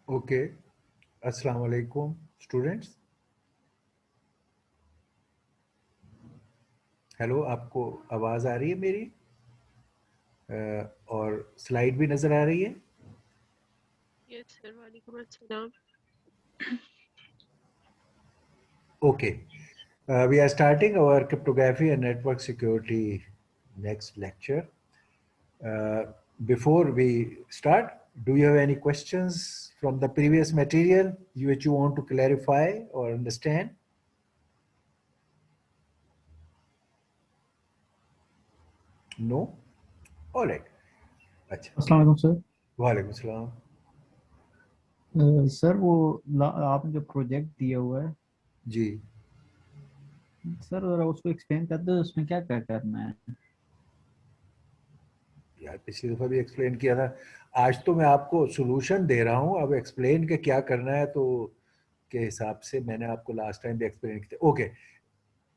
Okay, अस्सलाम वालेकुम students. Hello, आपको आवाज़ आ रही है मेरी? और स्लाइड भी नज़र आ रही है? यस सर, वालेकुम अस्सलाम। Okay, we are starting our cryptography and network security next lecture. Before we start, do you have any questions from the previous material which you want to clarify or understand? No? All right. अच्छा, अस्सलाम वालेकुम sir. वालेकुम सलाम। Sir वो आपने जो project दिया हुआ है जी, सर, जरा उसको एक्सप्लेन कर दो, उसमें क्या क्या करना है। यार पिछली दफा भी एक्सप्लेन किया था। आज तो मैं आपको सॉल्यूशन दे रहा हूँ, अब एक्सप्लेन के क्या करना है तो के हिसाब से मैंने आपको लास्ट टाइम भी एक्सप्लेन किया। Okay,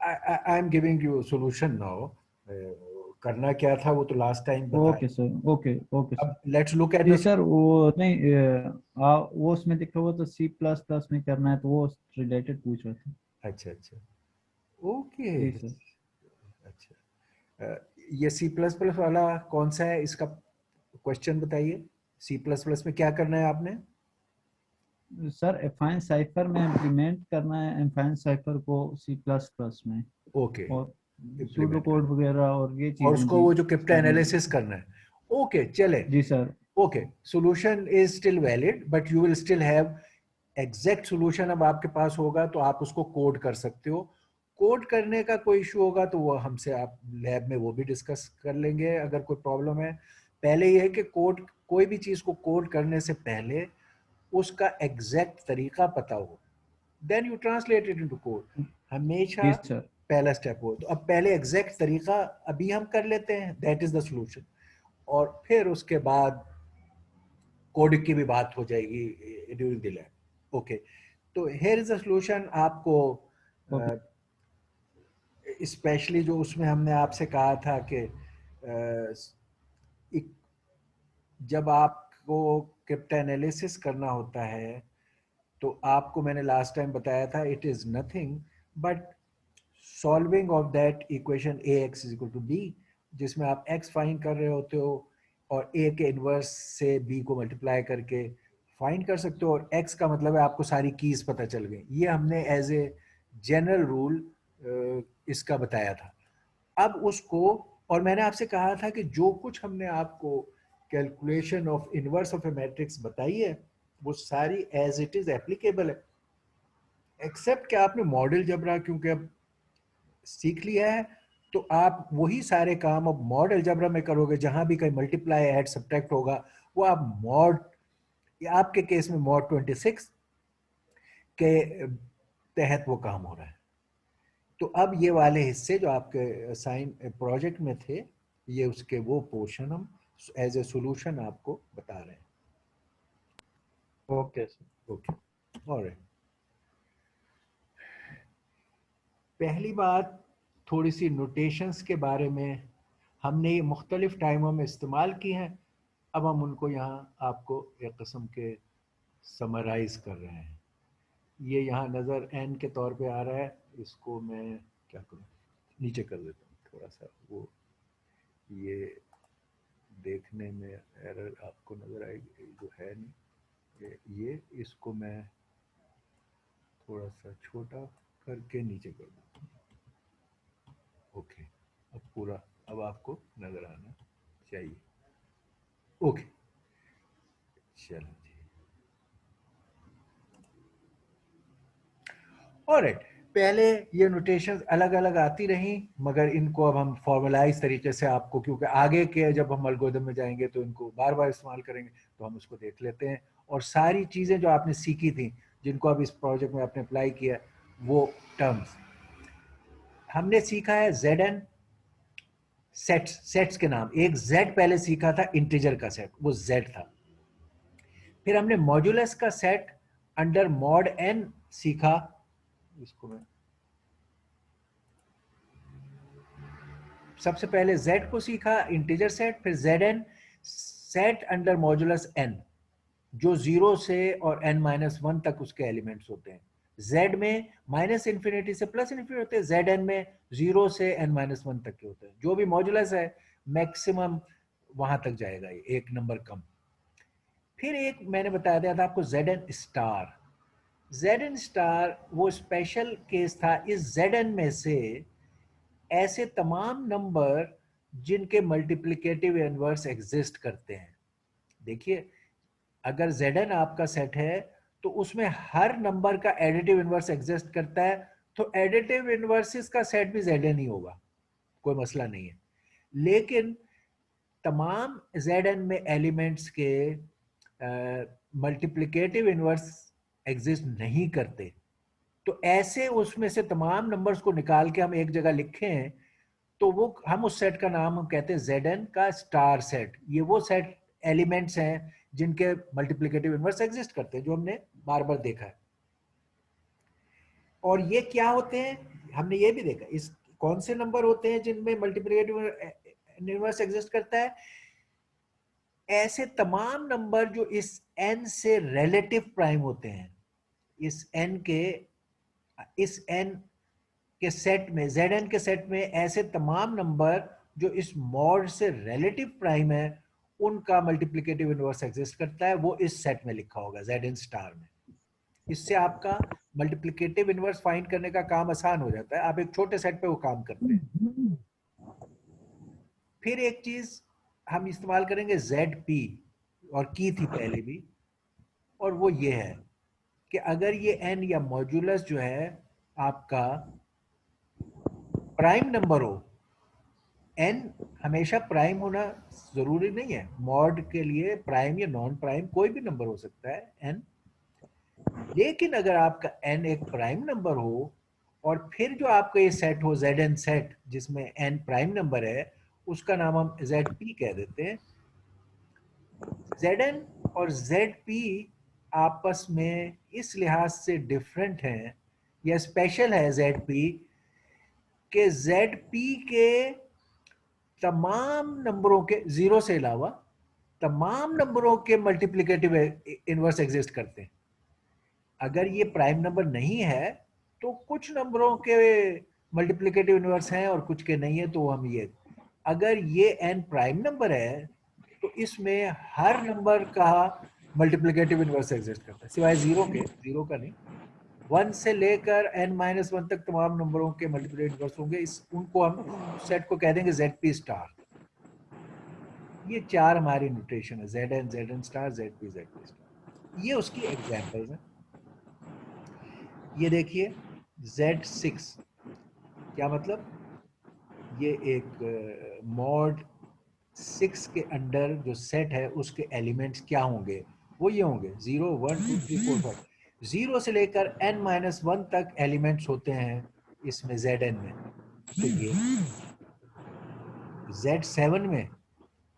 I am giving you solution now. करना क्या था वो तो लास्ट टाइम बताया। Okay sir, okay okay sir. अब लेट्स लुक एट नहीं द। सर, वो नहीं, वो उसमें दिखा हुआ तो C++ में करना है, तो वो रिलेटेड पूछ रहे थे। अच्छा अच्छा, ओके। जी सर। अच्छा, ये सी प्लस प्लस वाला कौन सा है, इसका क्वेश्चन बताइए। सी प्लस प्लस में क्या करना है आपने? सर एफाइन साइफर में इम्प्लीमेंट करना है, एफाइन साइफर को C++ में, ओके, और सूडो इम्प्लीमेंट कोड करना वगैरह और ये और चीज़ें उसको जी वो जो क्रिप्टो करनी एनालिसिस है। करना है। ओके, चले। जी sir. Okay, solution is still valid but you will still have exact solution। अब आपके पास होगा तो आप उसको कोड कर सकते हो। कोड करने का कोई इशू होगा तो वो हमसे आप लैब में वो भी डिस्कस कर लेंगे अगर कोई प्रॉब्लम है। पहले ये है कि कोड, कोई भी चीज़ को कोड करने से पहले उसका एग्जैक्ट तरीका पता हो, then you translate it into code. हमेशा जी सर। पहला स्टेप हो। तो अब पहले एग्जैक्ट तरीका अभी हम कर लेते हैं, दैट इज द सॉल्यूशन। और फिर उसके बाद कोड की भी बात हो जाएगी ड्यूरिंग द लैब। ओके, तो हियर इज द सॉल्यूशन। आपको ओके स्पेशली जो उसमें हमने आपसे कहा था कि जब आपको क्रिप्टो एनालिसिस करना होता है तो आपको मैंने लास्ट टाइम बताया था, it is nothing but solving of that equation A X is equal to B, जिसमें आप एक्स फाइंड कर रहे होते हो और ए के इन्वर्स से बी को मल्टीप्लाई करके फाइंड कर सकते हो, और एक्स का मतलब है आपको सारी कीज पता चल गई। ये हमने एज ए जनरल रूल इसका बताया था। अब उसको, और मैंने आपसे कहा था कि जो कुछ हमने आपको calculation of inverse of a matrix बताई है वो सारी एज इट इज एप्लीकेबल है, एक्सेप्ट कि आपने मॉडल जबरा क्योंकि अब सीख लिया है तो आप वही सारे काम अब मॉड अलजेब्रा में करोगे। जहां भी कहीं मल्टीप्लाई ऐड सब्ट्रैक्ट होगा वो आप मॉड, आपके केस में मॉड 26 के तहत वो काम हो रहा है। तो अब ये वाले हिस्से जो आपके साइन प्रोजेक्ट में थे, ये उसके वो पोर्शन हम एज ए सॉल्यूशन आपको बता रहे हैं। Okay sir. Okay, alright. पहली बात, थोड़ी सी नोटेशंस के बारे में हमने ये मुख्तलिफ टाइमों में इस्तेमाल की हैं, अब हम उनको यहाँ आपको एक किस्म के समराइज कर रहे हैं। ये यहाँ नज़र एन के तौर पे आ रहा है, इसको मैं क्या करूँ, नीचे कर देता हूँ थोड़ा सा, वो ये देखने में एरर आपको नज़र आएगी जो है नहीं। ये इसको मैं थोड़ा सा छोटा करके नीचे कर दूँ। ओके, अब पूरा, अब आपको नज़र आना चाहिए। ओके, चलो जी, ऑलराइट। पहले ये नोटेशंस अलग अलग आती रहीं, मगर इनको अब हम फॉर्मलाइज तरीके से आपको, क्योंकि आगे के जब हम एल्गोरिथम में जाएंगे तो इनको बार बार इस्तेमाल करेंगे, तो हम उसको देख लेते हैं। और सारी चीज़ें जो आपने सीखी थी, जिनको अब इस प्रोजेक्ट में आपने अप्लाई किया, वो टर्म्स हमने सीखा है। जेड एन सेट्स, सेट्स के नाम, एक जेड पहले सीखा था, इंटीजर का सेट, वो जेड था। फिर हमने मॉड्यूलस का सेट अंडर मॉड एन सीखा, इसको मैं सबसे पहले z को सीखा इंटीजर सेट, फिर zn set under modulus n, जो 0 से और n-1 तक उसके एलिमेंट्स होते हैं। Z में -इन्फिनिटी से +इन्फिनिटी होते हैं, Zn में 0 से n-1 तक के होते हैं। जो भी मॉड्यूलस है मैक्सिमम वहां तक जाएगा, ये एक नंबर कम। फिर एक मैंने बताया दिया था आपको Zn स्टार। Zn स्टार वो स्पेशल केस था इस Zn में से ऐसे तमाम नंबर जिनके मल्टीप्लिकेटिव इनवर्स एग्जिस्ट करते हैं। देखिए, अगर Zn आपका सेट है तो उसमें हर नंबर का एडिटिव इनवर्स एग्जिस्ट करता है, तो एडिटिव इनवर्सेस का सेट भी Zn ही होगा, कोई मसला नहीं है। लेकिन तमाम Zn में एलिमेंट्स के मल्टीप्लिकेटिव इनवर्स एग्जिस्ट नहीं करते, तो ऐसे उसमें से तमाम नंबर्स को निकाल के हम एक जगह लिखें तो वो हम उस सेट का नाम हम कहते हैं Zn का स्टार सेट। ये वो सेट एलिमेंट्स हैं जिनके मल्टीप्लिकेटिव इनवर्स एग्जिस्ट करते हैं, जो हमने बार बार देखा है। और ये क्या होते हैं, हमने ये भी देखा, इस कौन से नंबर होते हैं जिनमें मल्टीप्लिकेटिव इनवर्स एग्जिस्ट करता है। ऐसे तमाम नंबर जो इस n से रिलेटिव प्राइम होते हैं, इस n के सेट में, Zn के सेट में ऐसे तमाम नंबर जो इस मॉड से रिलेटिव प्राइम है, उनका मल्टीप्लिकेटिव इनवर्स एग्जिस्ट करता है। वो इस सेट में लिखा होगा Zn स्टार में। इससे आपका मल्टीप्लिकेटिव इनवर्स फाइंड करने का काम आसान हो जाता है, आप एक छोटे सेट पे वो काम करते हैं। फिर एक चीज हम इस्तेमाल करेंगे Zp, और की थी पहले भी, और वो ये है कि अगर ये n या मॉड्यूलस जो है आपका प्राइम नंबर हो, n हमेशा प्राइम होना जरूरी नहीं है, मॉड के लिए प्राइम या नॉन प्राइम कोई भी नंबर हो सकता है n। लेकिन अगर आपका n एक प्राइम नंबर हो और फिर जो आपका ये सेट हो Zn सेट जिसमें n प्राइम नंबर है, उसका नाम हम Zp कह देते हैं। Zn और Zp आपस में इस लिहाज से डिफरेंट हैं या स्पेशल है Zp के Zp के तमाम नंबरों के, जीरो से अलावा तमाम नंबरों के मल्टीप्लिकेटिव इनवर्स एग्जिस्ट करते हैं। अगर ये प्राइम नंबर नहीं है तो कुछ नंबरों के मल्टीप्लिकेटिव इनवर्स हैं और कुछ के नहीं है, तो हम ये, अगर ये n प्राइम नंबर है तो इसमें हर नंबर का मल्टीप्लिकेटिव इनवर्स एग्जिस्ट करता है सिवाय जीरो के, जीरो का नहीं। 1 से लेकर n-1 तक तमाम नंबरों के मल्टीप्लिकेटिव इनवर्स होंगे, इस उनको हम सेट को कह देंगे Zp स्टार। ये चार हमारी नोटेशन है, Zn, Zn star, Zp, Zp star. ये उसकी एग्जांपल्स हैं। ये देखिए Z6, क्या मतलब, ये एक मॉड 6 के अंडर जो सेट है उसके एलिमेंट्स क्या होंगे, वो ये होंगे 0, 1, 2, 3, 4, 5। 0 से लेकर n-1 तक एलिमेंट्स होते हैं इसमें Zn में। तो ये Z7 में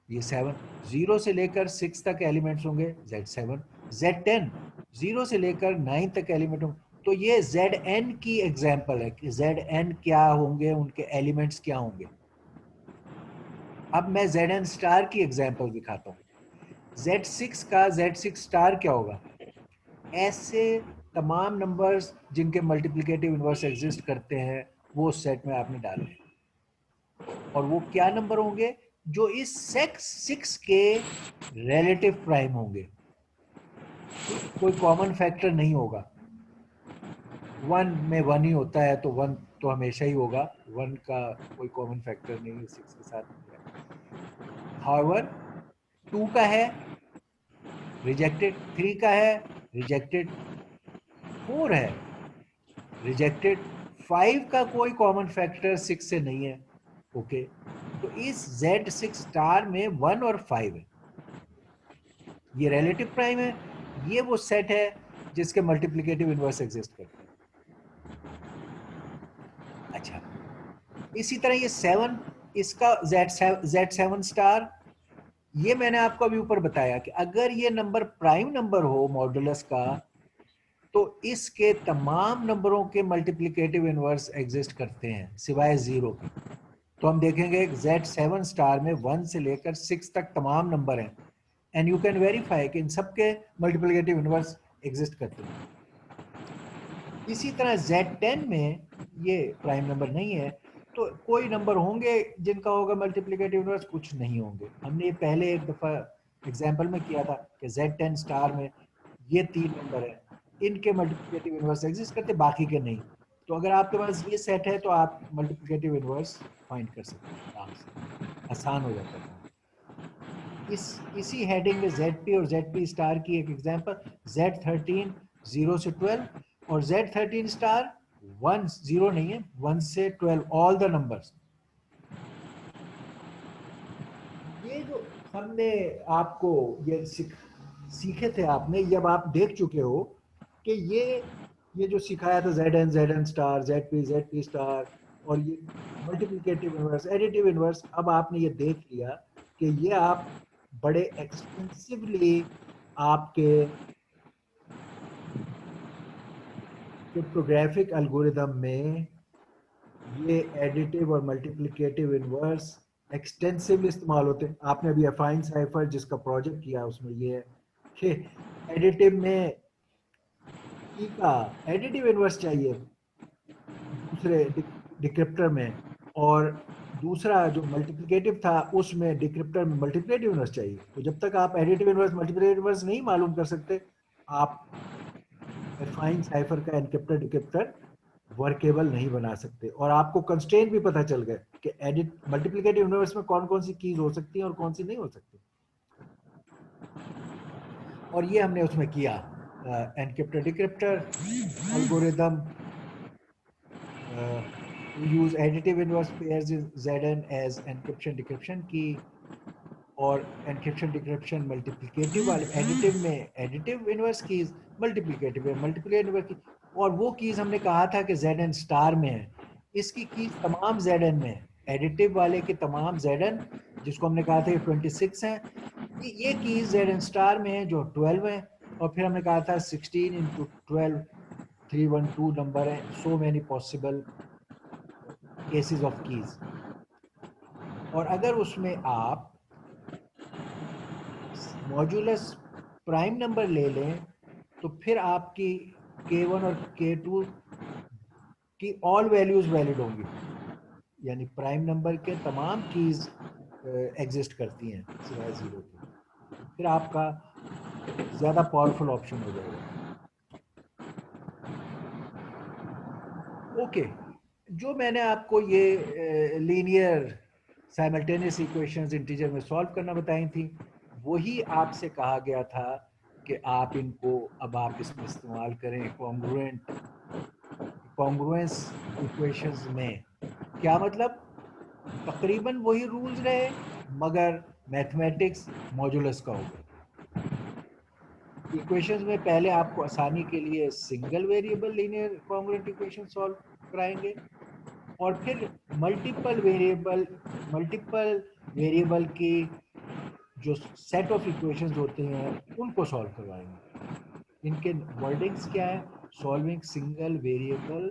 ये 7, 0 से लेकर 6 तक एलिमेंट्स होंगे Z7। Z10 0 से लेकर 9 तक एलिमेंट होंगे। तो ये Zn की एग्जांपल है कि Zn क्या होंगे, उनके एलिमेंट्स क्या होंगे। अब मैं Zn स्टार की एग्जांपल दिखाता हूँ। Z6 का Z6 स्टार क्या होगा, ऐसे तमाम नंबर्स जिनके मल्टीप्लिकेटिव इनवर्स एग्जिस्ट करते हैं वो उस सेट में आपने डालने हैं। और वो क्या नंबर होंगे, जो इस सेट 6 के रिलेटिव प्राइम होंगे, कोई कॉमन फैक्टर नहीं होगा। 1 में 1 ही होता है तो 1 तो हमेशा ही होगा, 1 का कोई कॉमन फैक्टर नहीं है 6 के साथ। हाउएवर 2 का है रिजेक्टेड, 3 का है रिजेक्टेड, 4 है रिजेक्टेड, 5 का कोई कॉमन फैक्टर 6 से नहीं है। ओके, तो इस Z6 स्टार में 1 और 5 है, ये रिलेटिव प्राइम है, ये वो सेट है जिसके मल्टीप्लिकेटिव इनवर्स एग्जिस्ट करते हैं। अच्छा, इसी तरह ये 7, इसका Z7 स्टार, ये मैंने आपको अभी ऊपर बताया कि अगर ये नंबर प्राइम नंबर हो मॉडुलस का तो इसके तमाम नंबरों के मल्टीप्लिकेटिव इनवर्स एग्जिस्ट करते हैं सिवाय जीरो के। तो हम देखेंगे Z7 स्टार में 1 से लेकर 6 तक तमाम नंबर हैं, एंड यू कैन वेरीफाई कि इन सबके मल्टीप्लिकेटिव इनवर्स एग्जिस्ट करते हैं। इसी तरह Z10 में ये प्राइम नंबर नहीं है, तो कोई नंबर होंगे जिनका होगा मल्टीप्लिकेटिव इनवर्स, कुछ नहीं होंगे। हमने ये पहले एक दफ़ा एग्जाम्पल में किया था कि Z10 स्टार में ये 3 नंबर है, इनके मल्टीप्लिकेटिव इनवर्स एग्जिस्ट करते, बाकी के नहीं। तो अगर आपके पास ये सेट है तो आप मल्टीप्लिकेटिव इनवर्स फाइंड कर सकते हैं आराम से, आसान हो जाता है। इसी हेडिंग में ZP और ZP स्टार की एक एग्जांपल, Z13 0 से 12 और Z13 स्टार 1 0 नहीं है, 1 से 12 ऑल द नंबर्स। ये जो हमने आपको ये सीखे थे आपने, जब आप देख चुके हो कि ये जो सिखाया था ZN स्टार, ZP स्टार और ये मल्टीप्लिकेटिव इनवर्स, एडिटिव इनवर्स, अब आपने ये देख लिया कि ये आप बड़े एक्सपेंसिवली आपके क्रिप्टोग्राफिक एल्गोरिदम में ये एडिटिव और मल्टीप्लिकेटिव इनवर्स एक्सटेंसिवली इस्तेमाल होते हैं। आपने अभी अफाइन साइफर जिसका प्रोजेक्ट किया उसमें ये है कि एडिटिव में की का एडिटिव इनवर्स चाहिए दूसरे डिक्रिप्टर में, और दूसरा जो मल्टीप्लिकेटिव था उसमें डिक्रिप्टर में मल्टीप्लिकेटिव इनवर्स चाहिए। तो जब तक आप एडिटिव इनवर्स मल्टीप्लिकेटिव इनवर्स नहीं मालूम कर सकते, आप अफाइन साइफर का एनक्रिप्टर डिक्रिप्टर वर्केबल नहीं बना सकते। और आपको कंस्ट्रेंट भी पता चल गए कि एडिट मल्टीप्लिकेटिव यूनिवर्स में कौन कौन सी कीज हो सकती हैं और कौन सी नहीं हो सकती। और ये हमने उसमें किया encryptor decryptor algorithm, use additive inverse pairs Zn as encryption decryption key, और एनक्रिप्शन डिक्रिप्शन मल्टीप्लिकेटिव वाले एडिटिव में एडिटिव इनवर्स कीज, मल्टीप्लिकेटिव में मल्टीप्लिकेटिव इनवर्स की। और वो कीज हमने कहा था कि Zn स्टार में है, इसकी कीज तमाम Zn में है, एडिटिव वाले के तमाम Zn जिसको हमने कहा था 26 हैं, ये कीज Zn स्टार में है जो 12 है। और फिर हमने कहा था 16 इंटू 12 312 नंबर है, so many possible cases of keys. और अगर उसमें आप मॉड्यूलस प्राइम नंबर ले लें तो फिर आपकी K1 और K2 की ऑल वैल्यूज वैलिड होंगी, यानी प्राइम नंबर के तमाम कीज एग्जिस्ट करती हैं सिवाय 0 के। फिर आपका ज़्यादा पावरफुल ऑप्शन हो जाएगा। ओके, जो मैंने आपको ये लीनियर साइमल्टेनियस इक्वेशंस इंटीजर में सॉल्व करना बताई थी, वही आपसे कहा गया था कि आप इनको अब आप इसमें इस्तेमाल करें कॉन्ग्रुएंस इक्वेशंस में। क्या मतलब? तकरीबन वही रूल्स रहे मगर मैथमेटिक्स मॉड्यूलस का होगा। इक्वेशंस में पहले आपको आसानी के लिए single variable linear congruent equation solve कराएंगे, और फिर मल्टीपल वेरिएबल की जो सेट ऑफ इक्वेशंस होते हैं उनको सॉल्व करवाएंगे। इनके वर्डिंग्स क्या है? Solving single variable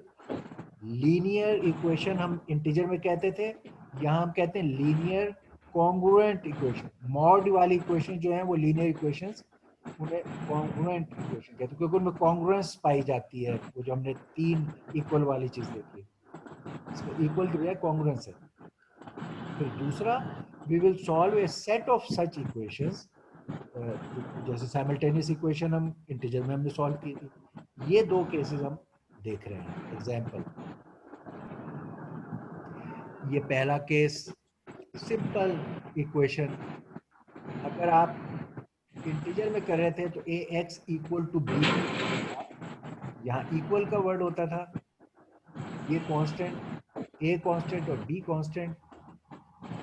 linear equation हम इंटीजर में कहते थे, यहाँ हम कहते हैं लीनियर कॉन्ग्रुएंट इक्वेशन। मॉड वाली इक्वेशन जो है वो लीनियर इक्वेशंस, उन्हें कॉन्ग्रुएंट इक्वेशन कहते हैं क्योंकि उनमें कॉन्ग्रुएंस पाई जाती है। वो जो हमने 3 इक्वल वाली चीज देखी, इसमें इक्वल की बजाय कॉन्ग्रुएंस है। फिर दूसरा, we will solve a set of such equations, जैसे साइमल्टेनियस इक्वेशन हम इंटीजर में हमने सॉल्व की थी। ये 2 केसेस हम देख रहे हैं एग्जाम्पल। ये पहला केस सिंपल इक्वेशन, अगर आप इंटीजर में कर रहे थे तो ax इक्वल टू b, यहाँ इक्वल का वर्ड होता था, ये कांस्टेंट, a कांस्टेंट और b कांस्टेंट,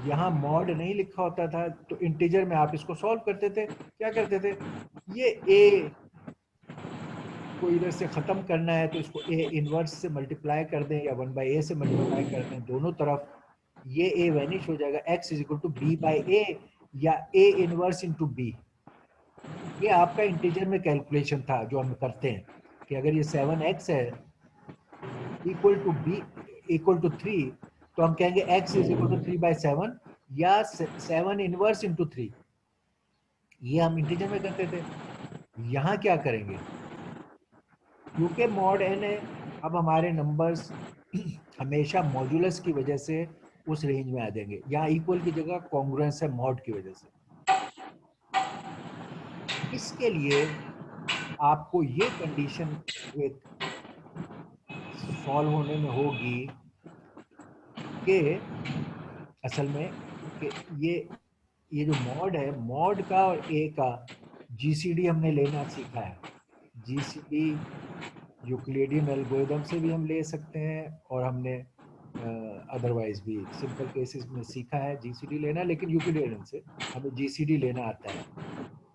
यहाँ मॉड नहीं लिखा होता था। तो इंटीजर में आप इसको सॉल्व करते थे, क्या करते थे, ये a को इधर से खत्म करना है तो इसको a इनवर्स से मल्टीप्लाई कर दें या 1/a से मल्टीप्लाई कर दें दोनों तरफ, ये a वैनिश हो जाएगा। x is equal to b by a या a इनवर्स इनटू b। ये आपका इंटीजर में कैलकुलेशन था जो हम करते हैं कि अगर ये 7x है equal to b equal to 3, तो हम कहेंगे x इज इक्वल टू 3/7 या 7 इनवर्स इनटू 3। ये हम इंटीजर में करते थे, यहाँ क्या करेंगे, क्योंकि मॉड n है, अब हमारे नंबर्स हमेशा मॉड्यूलस की वजह से उस रेंज में आ जाएंगे। यहाँ इक्वल की जगह कॉन्ग्रुएंस है मॉड की वजह से। इसके लिए आपको ये कंडीशन एक सॉल्व होने में होगी कि असल में कि ये जो मॉड है, मॉड का और ए का जीसीडी हमने लेना सीखा है। जीसीडी यूक्लिडियन एल्गोरिथम से भी हम ले सकते हैं और हमने अदरवाइज भी सिंपल केसेस में सीखा है जीसीडी लेना, लेकिन यूक्लिडियन से हमें जीसीडी लेना आता है।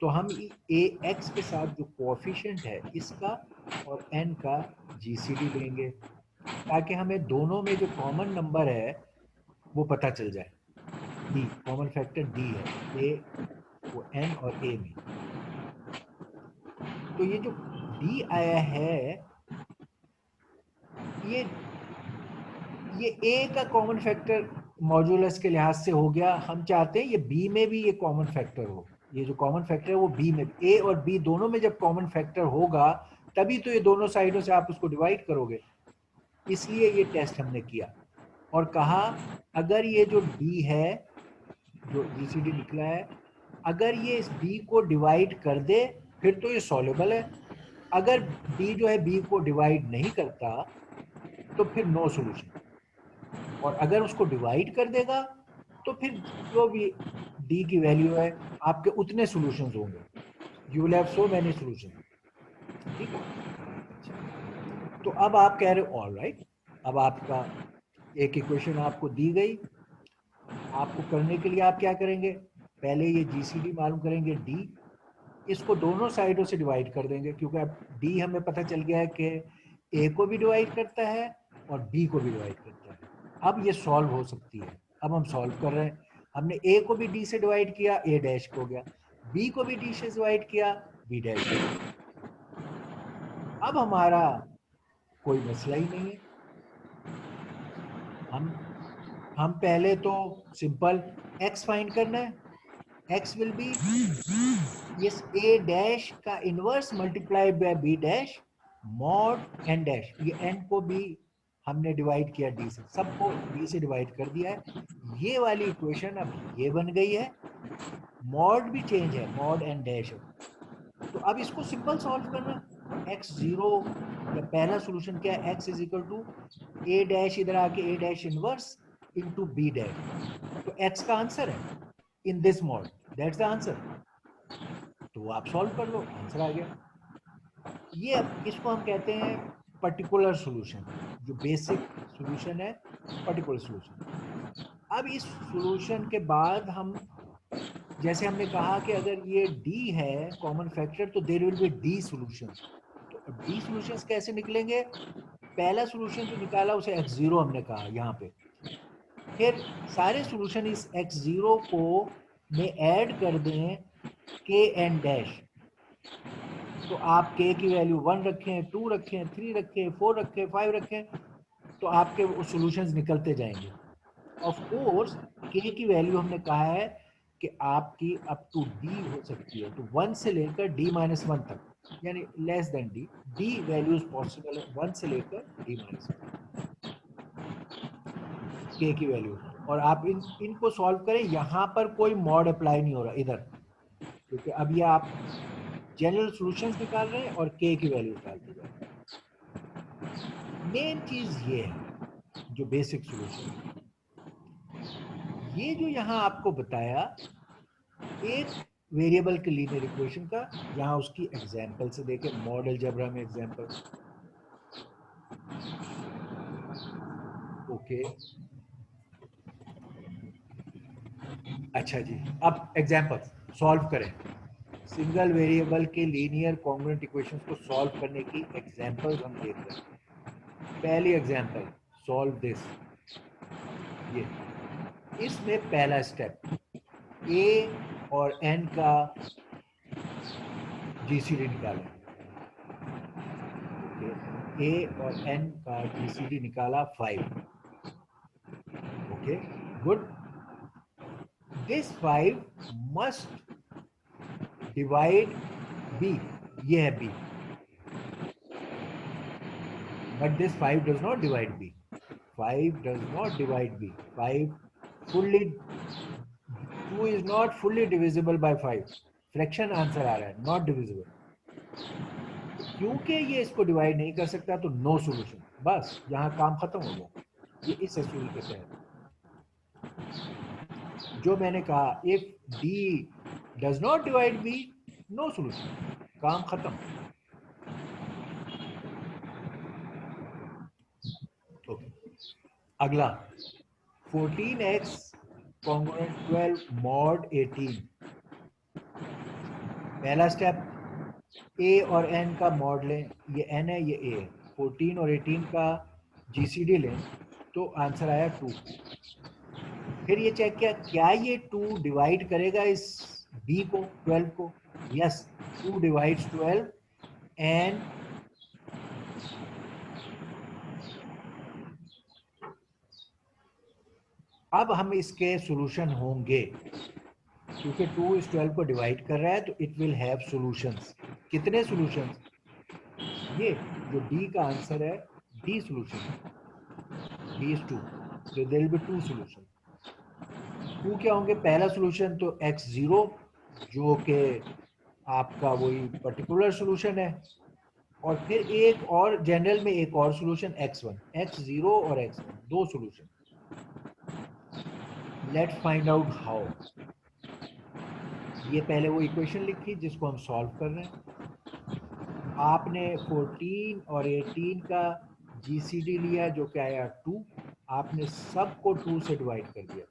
तो हम ए एक्स के साथ जो कोएफिशिएंट है इसका और एन का जीसीडी लेंगे, ताकि हमें दोनों में जो कॉमन नंबर है वो पता चल जाए। डी कॉमन फैक्टर डी है, ए वो एन और ए में। तो ये जो डी आया है ये ए का कॉमन फैक्टर मॉड्यूलस के लिहाज से हो गया। हम चाहते हैं ये बी में भी ये कॉमन फैक्टर हो। ये जो कॉमन फैक्टर है वो बी में, ए और बी दोनों में जब कॉमन फैक्टर होगा तभी तो ये दोनों साइडों से आप उसको डिवाइड करोगे। इसलिए ये टेस्ट हमने किया और कहा अगर ये जो डी है, जो जीसीडी निकला है, अगर ये इस बी को डिवाइड कर दे फिर तो ये सॉल्युबल है। अगर डी जो है बी को डिवाइड नहीं करता तो फिर नो सॉल्यूशन, और अगर उसको डिवाइड कर देगा तो फिर जो भी डी की वैल्यू है आपके उतने सॉल्यूशंस होंगे। You will have so many solution. ठीक है, तो अब आप कह रहे हो ऑल राइट, अब आपका एक इक्वेशन आपको दी गई, आपको करने के लिए आप क्या करेंगे, पहले ये जीसीडी मालूम करेंगे डी, इसको दोनों साइडों से डिवाइड कर देंगे, क्योंकि अब डी हमें पता चल गया है कि ए को भी डिवाइड करता है और बी को भी डिवाइड करता है। अब ये सॉल्व हो सकती है। अब हम सॉल्व कर रहे हैं, हमने ए को भी डी से डिवाइड किया, ए डैश हो गया, बी को भी डी से डिवाइड किया, बी डैश हो गया। अब हमारा कोई मसला ही नहीं है। हम पहले तो सिंपल x फाइंड करना है। x will be yes a dash का inverse multiply by b dash mod n dash. ये n को भी हमने डिवाइड किया d से, सबको d से डिवाइड कर दिया है। ये वाली इक्वेशन अब ये बन गई है, मॉड भी चेंज है, मॉड n डैश है। तो अब इसको सिंपल सॉल्व करना, x0 या पहला सॉल्यूशन क्या है, x is equal to a dash, इधर आके a dash inverse into b dash. तो x का आंसर है in this mod, that's the answer. तो आप सॉल्व कर लो, आंसर आ गया। ये इसको हम कहते हैं पर्टिकुलर सॉल्यूशन, जो बेसिक सॉल्यूशन है, पर्टिकुलर सॉल्यूशन। अब इस सॉल्यूशन के बाद हम, जैसे हमने कहा कि अगर ये d है कॉमन फैक्टर तो there will be d solution. तो d सॉल्यूशंस कैसे निकलेंगे, पहला सॉल्यूशन जो निकाला उसे x0 हमने कहा यहाँ पे, फिर सारे सॉल्यूशन इस x0 को में ऐड कर दें k n डैश। तो आप k की वैल्यू 1 रखें, 2 रखें, 3 रखें, 4 रखें, 5 रखें, तो आपके वो सॉल्यूशंस निकलते जाएंगे। ऑफ कोर्स k की वैल्यू हमने कहा है कि आपकी अप टू d हो सकती है, तो 1 से लेकर d-1 तक, यानी less than d, d values possible है 1 से लेकर d-1 k की वैल्यू। और आप इनको सॉल्व करें, यहाँ पर कोई मॉड अप्लाई नहीं हो रहा इधर, क्योंकि अब ये आप जनरल सॉल्यूशंस निकाल रहे हैं और k की वैल्यू निकालते जा रहे हैं। मेन चीज ये है जो बेसिक सॉल्यूशन है, ये जो यहाँ आपको बताया एक वेरिएबल के लीनियर इक्वेशन का, यहाँ उसकी एग्जांपल से देखें, मॉड अलजेब्रा में एग्जांपल। ओके, अच्छा जी, अब एग्जांपल सॉल्व करें। सिंगल वेरिएबल के लीनियर कॉन्ग्रुएंट इक्वेशंस को सॉल्व करने की एग्जांपल्स हम देख रहे हैं। पहली एग्जांपल, सॉल्व दिस। ये इसमें पहला स्टेप a और n का जीसीडी निकाला। a और n का जीसीडी निकाला 5। Okay, good. This 5 must divide b, ये है b, but this 5 does not divide b. 5 does not divide b. 5 fully, 2 is not fully divisible by 5. Fraction answer आ रहा है, नॉट डिविजिबल। क्योंकि ये इसको डिवाइड नहीं कर सकता तो नो सॉल्यूशन, बस यहाँ काम खत्म हो गया। ये इस असूल के तहत जो मैंने कहा, if D does not divide B, no solution, काम खत्म। अगला 14x कॉन्ग्रुएंट 12 मॉड 18। पहला स्टेप, a और n का मॉड लें, ये n है ये a है, 14 और 18 का GCD लें तो आंसर आया 2। फिर ये चेक किया क्या ये 2 डिवाइड करेगा इस b को, 12 को। यस, 2 डिवाइड्स 12 एंड अब हम इसके सॉल्यूशन होंगे, क्योंकि 2 इस 12 को डिवाइड कर रहा है तो इट विल हैव सॉल्यूशंस। कितने सॉल्यूशंस? ये जो डी का आंसर है, D solution, D is 2, so there will be 2 solution. 2 क्या होंगे? पहला सॉल्यूशन तो x0 जो कि आपका वही पर्टिकुलर सॉल्यूशन है, और फिर एक और जनरल में एक और सॉल्यूशन x1, x0 और x1, 2 solution. Let's find out how. ये पहले वो इक्वेशन लिखी जिसको हम सॉल्व कर रहे हैं। आपने 14 और 18 का GCD लिया जो कि आया 2, आपने सबको 2 से डिवाइड कर दिया,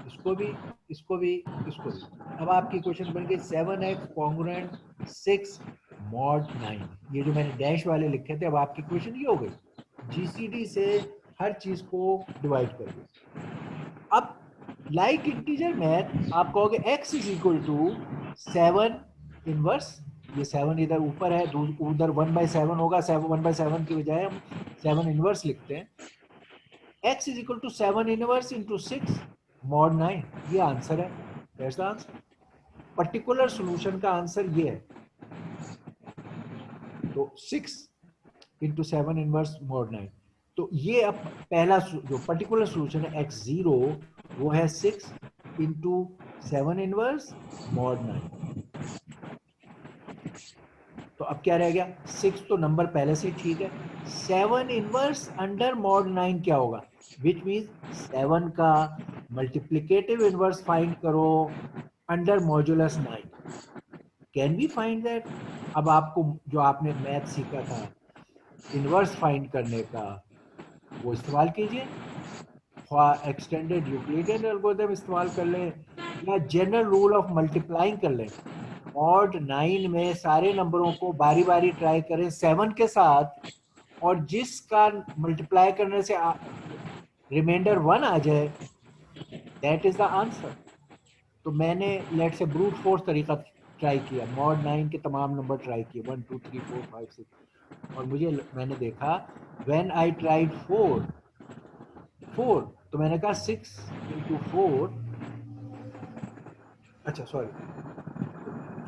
इसको भी, इसको भी, इसको भी। अब आपकी इक्वेशन बन गई 7x कॉन्ग्रुएंट 6 मॉड 9। ये जो मैंने डैश वाले लिखे थे, अब आपकी इक्वेशन ये हो गई, GCD से हर चीज को डिवाइड कर दिया। अब लाइक इंटीजर मैथ आप कहोगे x is equal to 7 inverse, ये 7 इधर ऊपर है, उधर 1/7 होगा, 1/7 की बजाय हम 7 इनवर्स लिखते हैं। x is equal to 7 inverse into 6 mod 9, ये आंसर है, that's the answer. Particular solution का आंसर ये है, तो 6 इंटू 7 इनवर्स मॉड 9। तो ये अब पहला जो पर्टिकुलर सॉल्यूशन है x0 वो है 6 इंटू 7 इनवर्स मॉड 9। तो अब क्या रह गया? 6 तो नंबर पहले से ठीक है, 7 इनवर्स अंडर मॉड 9 क्या होगा? विच मीन्स 7 का मल्टीप्लिकेटिव इनवर्स फाइंड करो under modulus 9। Can we find that? अब आपको जो आपने मैथ सीखा था इनवर्स फाइंड करने का, वो इस्तेमाल कीजिए, एक्सटेंडेड यूक्लिडियन एल्गोरिथम इस्तेमाल कर लें या जनरल रूल ऑफ मल्टीप्लाइंग कर लें। मॉड 9 में सारे नंबरों को बारी बारी ट्राई करें 7 के साथ, और जिसका मल्टीप्लाई करने से रिमाइंडर 1 आ जाए, दैट इज द आंसर। तो मैंने लेट से ब्रूट फोर्स तरीका ट्राई किया, मॉड 9 के तमाम नंबर ट्राई किए 1 2 3 4 5 6, और मैंने देखा व्हेन आई ट्राइड 4 तो मैंने कहा 6 इंटू 4, अच्छा सॉरी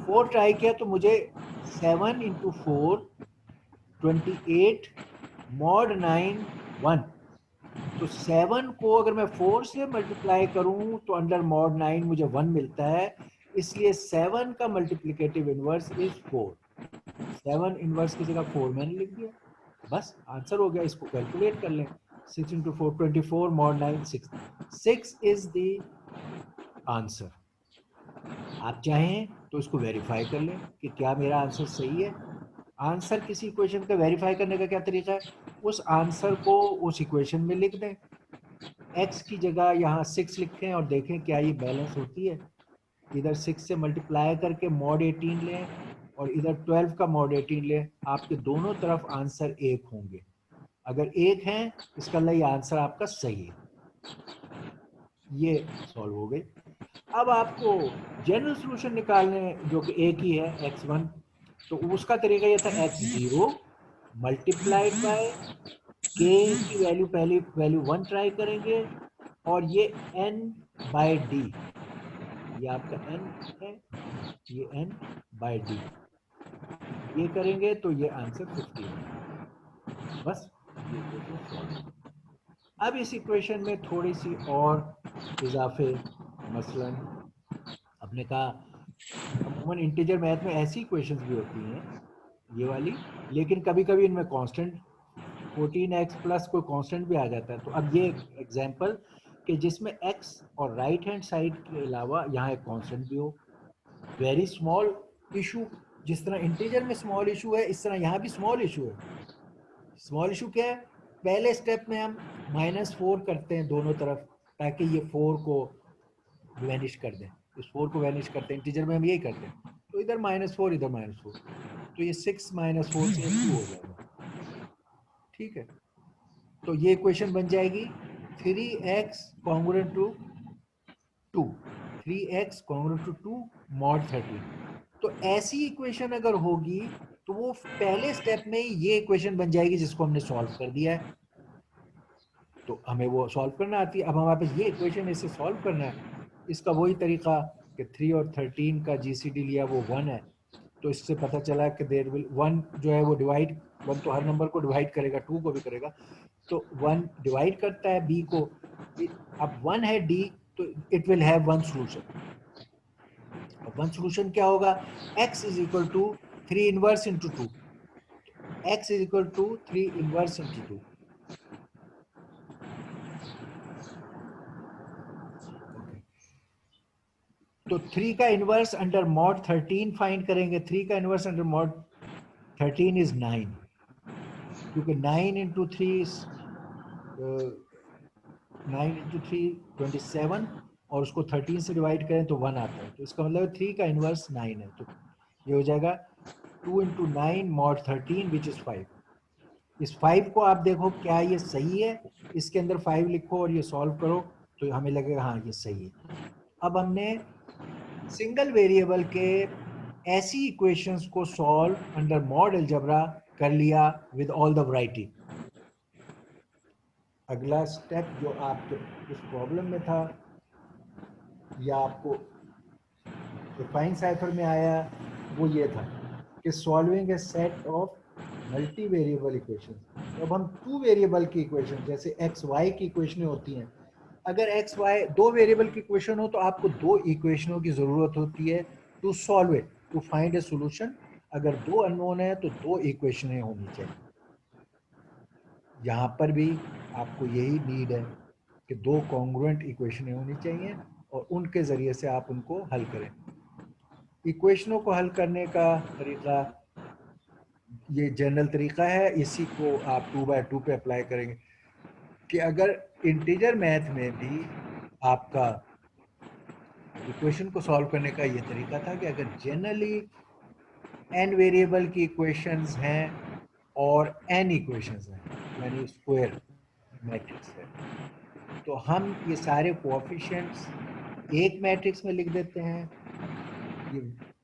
4 ट्राई किया तो मुझे 7 इंटू 4 28 मॉड 9 1। तो 7 को अगर मैं 4 से मल्टीप्लाई करूं तो अंडर मॉड 9 मुझे 1 मिलता है, इसलिए 7 का मल्टीप्लिकेटिव इनवर्स इज 4। 7 इनवर्स की जगह 4 मैंने लिख दिया, बस आंसर हो गया। इसको कैलकुलेट कर लें, 6 into 4 24 mod 9 6, 6 is the answer. आप चाहें तो इसको वेरीफाई कर लें कि क्या मेरा आंसर सही है। आंसर किसी इक्वेशन का वेरीफाई करने का क्या तरीका है? उस आंसर को उस इक्वेशन में लिख दें, x की जगह यहाँ 6 लिखें और देखें क्या ये बैलेंस होती है। इधर 6 से मल्टीप्लाई करके मॉड 18 लें और इधर 12 का मॉड 18 लें, आपके दोनों तरफ आंसर 1 होंगे। अगर 1 है इसका मतलब ये आंसर आपका सही है। ये सॉल्व हो गई। अब आपको जनरल सॉल्यूशन निकालने जो कि एक ही है x1, तो उसका तरीका ये था x0 मल्टीप्लाइड बाय k की वैल्यू, पहली वैल्यू 1 ट्राई करेंगे, और ये n बाय d, ये आपका n है, ये n बाय d, ये करेंगे तो ये आंसर 50 है। बस ये इक्वेशन सॉल्व। अब इस इक्वेशन में थोड़ी सी और इजाफे, मसलन आपने कहा अमूमन इंटीजर मैथ में ऐसी इक्वेशंस भी होती हैं ये वाली, लेकिन कभी कभी इनमें कांस्टेंट 14x प्लस कोई कांस्टेंट भी आ जाता है। तो अब ये एग्जांपल कि जिसमें x और राइट हैंड साइड के अलावा यहाँ एक कांस्टेंट भी हो, वेरी स्मॉल इशू। जिस तरह इंटीजर में स्मॉल इशू है, इस तरह यहाँ भी स्मॉल इशू है। स्मॉल इशू क्या है? पहले स्टेप में हम -4 करते हैं दोनों तरफ, ताकि ये 4 को वैनिश कर दें। इस 4 को वैनिश करते हैं, इंटीजर में हम यही करते हैं। तो इधर -4, इधर -4, तो ये 6 -4 से 2 हो जाएगा। ठीक है, तो ये इक्वेशन बन जाएगी 3x congruent to 2, 3x congruent to 2 mod 13। तो ऐसी इक्वेशन अगर होगी तो वो पहले स्टेप में ही ये इक्वेशन बन जाएगी जिसको हमने सॉल्व कर दिया है। तो हमें वो सॉल्व करना आती है। अब हमारे पास ये इक्वेशन, इसे सॉल्व करना है। इसका वही तरीका कि 3 और 13 का जीसीडी लिया, वो 1 है। तो इससे पता चला कि देयर विल 1 जो है वो डिवाइड, 1 तो हर नंबर को डिवाइड करेगा, 2 को भी करेगा। तो 1 डिवाइड करता है b को। अब 1 है d, तो इट विल हैव 1 सॉल्यूशन। अब 1 सॉल्यूशन क्या होगा? x is equal to 3 inverse into 2। x is equal to 3 inverse into 2। तो 3 का इनवर्स अंडर मॉड 13 फाइंड करेंगे। 3 का इनवर्स अंडर मॉड 13 इज 9, क्योंकि 9 इंटू 3 इज 9 इंटू 3 27, और उसको 13 से डिवाइड करें तो 1 आता है। तो इसका मतलब 3 का इनवर्स 9 है। तो ये हो जाएगा 2 इंटू 9 मॉड 13 विच इज 5। इस 5 को आप देखो क्या ये सही है, इसके अंदर 5 लिखो और ये सॉल्व करो तो हमें लगेगा हाँ ये सही है। अब हमने सिंगल वेरिएबल के ऐसी इक्वेशंस को सॉल्व अंडर मॉड अलजेब्रा कर लिया विद ऑल द वैरायटी। अगला स्टेप जो आपके इस प्रॉब्लम में था या आपको रिफाइन साइफर में आया, वो ये था कि solving A set of multi variable equation. अब हम 2 वेरिएबल की इक्वेशन, जैसे एक्स वाई की इक्वेशनें होती हैं, अगर एक्स वाई 2 वेरिएबल की इक्वेशन हो तो आपको 2 इक्वेशनों की ज़रूरत होती है to solve it, to find a solution. अगर 2 अननोन है तो 2 इक्वेशनें होनी चाहिए। यहाँ पर भी आपको यही नीड है कि 2 कॉन्ग्रुएंट इक्वेशनें होनी चाहिए और उनके ज़रिए से आप उनको हल करें। इक्वेशनों को हल करने का तरीका ये जनरल तरीका है, इसी को आप 2/2 पे अप्लाई करेंगे कि अगर इंटीजर मैथ में भी आपका इक्वेशन को सॉल्व करने का ये तरीका था कि अगर जनरली n वेरिएबल की इक्वेशंस हैं और n इक्वेशंस हैं, यानी स्क्वायर मैट्रिक्स है, तो हम ये सारे कोएफिशिएंट्स एक मैट्रिक्स में लिख देते हैं।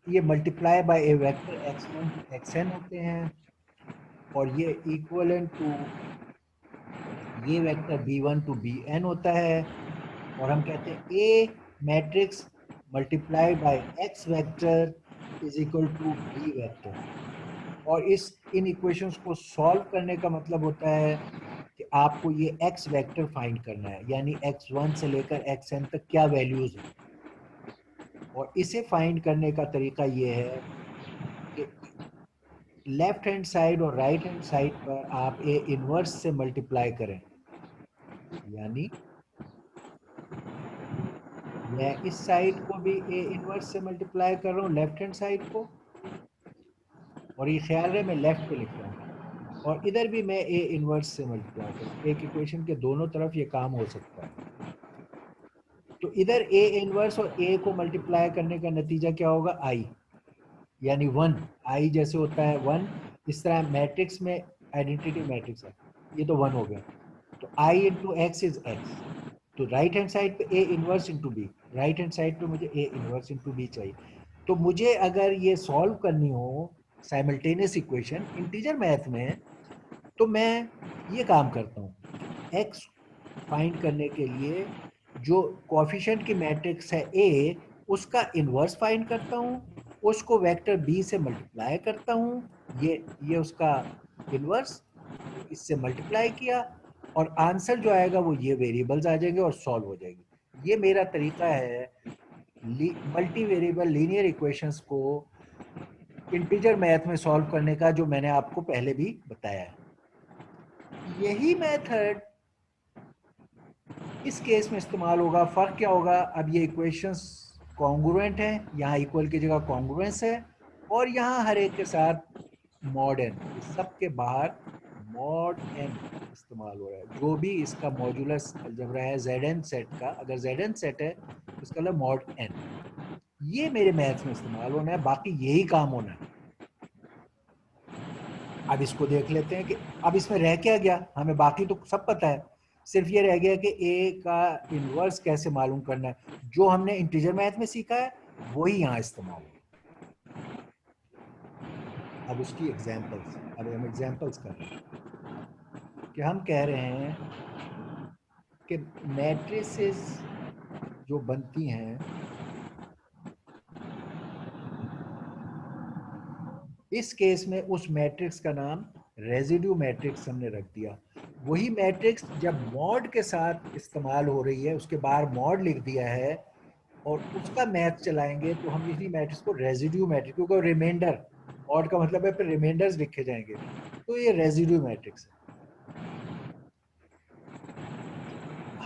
ये multiply by A vector x1 to xn होते हैं, और ये इक्वलेंट टू ये वेक्टर b1 to bn होता है। और हम कहते हैं A matrix multiply by X vector is equal to B vector. और इन इक्वेशंस को सॉल्व करने का मतलब होता है कि आपको ये एक्स वेक्टर फाइंड करना है, यानी x1 से लेकर xn तक क्या वैल्यूज है। और इसे फाइंड करने का तरीका ये है कि लेफ्ट हैंड साइड और राइट हैंड साइड पर आप ए इनवर्स से मल्टीप्लाई करें, यानी मैं इस साइड को भी ए इनवर्स से मल्टीप्लाई कर रहा हूँ, लेफ्ट हैंड साइड को, और ये ख्याल रहे मैं लेफ्ट पे लिख रहा हूँ, और इधर भी मैं ए इनवर्स से मल्टीप्लाई कर रहा हूँ। एक इक्वेशन के दोनों तरफ ये काम हो सकता है। तो इधर ए इनवर्स और ए को मल्टीप्लाई करने का नतीजा क्या होगा? आई, यानी 1। आई जैसे होता है 1, इस तरह मैट्रिक्स में आइडेंटिटी मैट्रिक्स है, ये तो 1 हो गया। तो I into X is X. तो राइट हैंड साइड पे A inverse into B, right hand side पे मुझे ए इनवर्स इंटू बी चाहिए। तो मुझे अगर ये सॉल्व करनी हो साइमल्टेनियस इक्वेशन इंटीजर मैथ में, तो मैं ये काम करता हूँ, एक्स फाइंड करने के लिए जो कोएफिशिएंट की मैट्रिक्स है ए, उसका इन्वर्स फाइंड करता हूँ, उसको वेक्टर बी से मल्टीप्लाई करता हूँ, ये उसका इन्वर्स, इससे मल्टीप्लाई किया और आंसर जो आएगा वो ये वेरिएबल्स आ जाएंगे और सॉल्व हो जाएगी। ये मेरा तरीका है मल्टी वेरिएबल लीनियर इक्वेशंस को इंटीजर मैथ में सॉल्व करने का, जो मैंने आपको पहले भी बताया है। यही मेथड इस केस में इस्तेमाल होगा। फर्क क्या होगा, अब ये इक्वेशंस कॉन्ग्रुएंट हैं, यहाँ इक्वल की जगह कॉन्ग्रुएंस है, और यहाँ हर एक के साथ मॉड एन, सबके बाहर मॉड एन इस्तेमाल हो रहा है। जो भी इसका मॉड्यूलस अलजेब्रा है Zn सेट का, अगर Zn सेट है तो इसका मतलब मॉड एन। ये मेरे मैथ्स में इस्तेमाल होना है, बाकी यही काम होना है। अब इसको देख लेते हैं कि अब इसमें रह क्या गया, हमें बाकी तो सब पता है, सिर्फ ये रह गया कि ए का इन्वर्स कैसे मालूम करना है। जो हमने इंटीजर मैथ में सीखा है वही यहाँ इस्तेमाल है। अब उसकी एग्जांपल्स, अब हम एग्जांपल्स कर रहे हैं कि हम कह रहे हैं कि मैट्रिसेस जो बनती हैं, इस केस में उस मैट्रिक्स का नाम रेजिड्यू मैट्रिक्स हमने रख दिया। वही मैट्रिक्स जब मॉड के साथ इस्तेमाल हो रही है, उसके बाहर मॉड लिख दिया है और उसका मैथ चलाएंगे तो हम इसी मैट्रिक्स को रेजिड्यू मैट्रिक्स, क्योंकि रिमाइंडर, मॉड का मतलब है फिर रिमाइंडर्स लिखे जाएंगे, तो ये रेजिड्यू मैट्रिक्स है।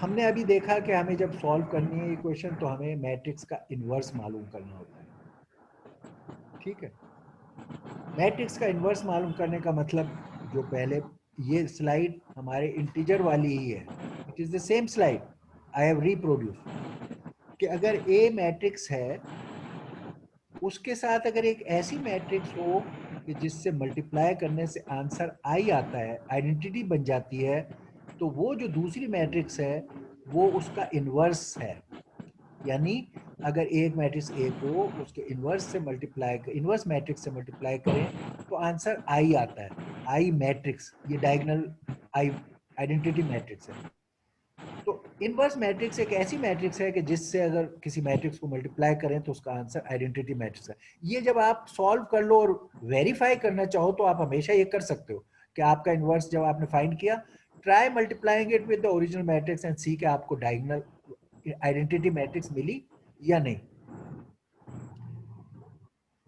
हमने अभी देखा कि हमें जब सॉल्व करनी है इक्वेशन तो हमें मैट्रिक्स का इन्वर्स मालूम करना होता है। ठीक है, मैट्रिक्स का इन्वर्स मालूम करने का मतलब, जो पहले ये स्लाइड हमारे इंटीजर वाली ही है, it is the same slide I have reproduce, कि अगर ए मैट्रिक्स है उसके साथ अगर एक ऐसी मैट्रिक्स हो कि जिससे मल्टीप्लाई करने से आंसर आई आता है, आइडेंटिटी बन जाती है, तो वो जो दूसरी मैट्रिक्स है वो उसका इन्वर्स है। यानी अगर एक मैट्रिक्स ए को उसके इन्वर्स से मल्टीप्लाई, इन्वर्स मैट्रिक्स से मल्टीप्लाई करें तो आंसर आई आता है, आई मैट्रिक्स, ये डायगोनल आई आइडेंटिटी मैट्रिक्स है। तो इन्वर्स मैट्रिक्स एक ऐसी मैट्रिक्स है कि जिससे अगर किसी मैट्रिक्स को मल्टीप्लाई करें तो उसका आंसर आइडेंटिटी मैट्रिक्स है। ये जब आप सॉल्व कर लो और वेरीफाई करना चाहो तो आप हमेशा ये कर सकते हो कि आपका इन्वर्स जब आपने फाइंड किया, try multiplying it with the original matrix and see कि आपको डायगोनल आइडेंटिटी मैट्रिक्स मिली या नहीं।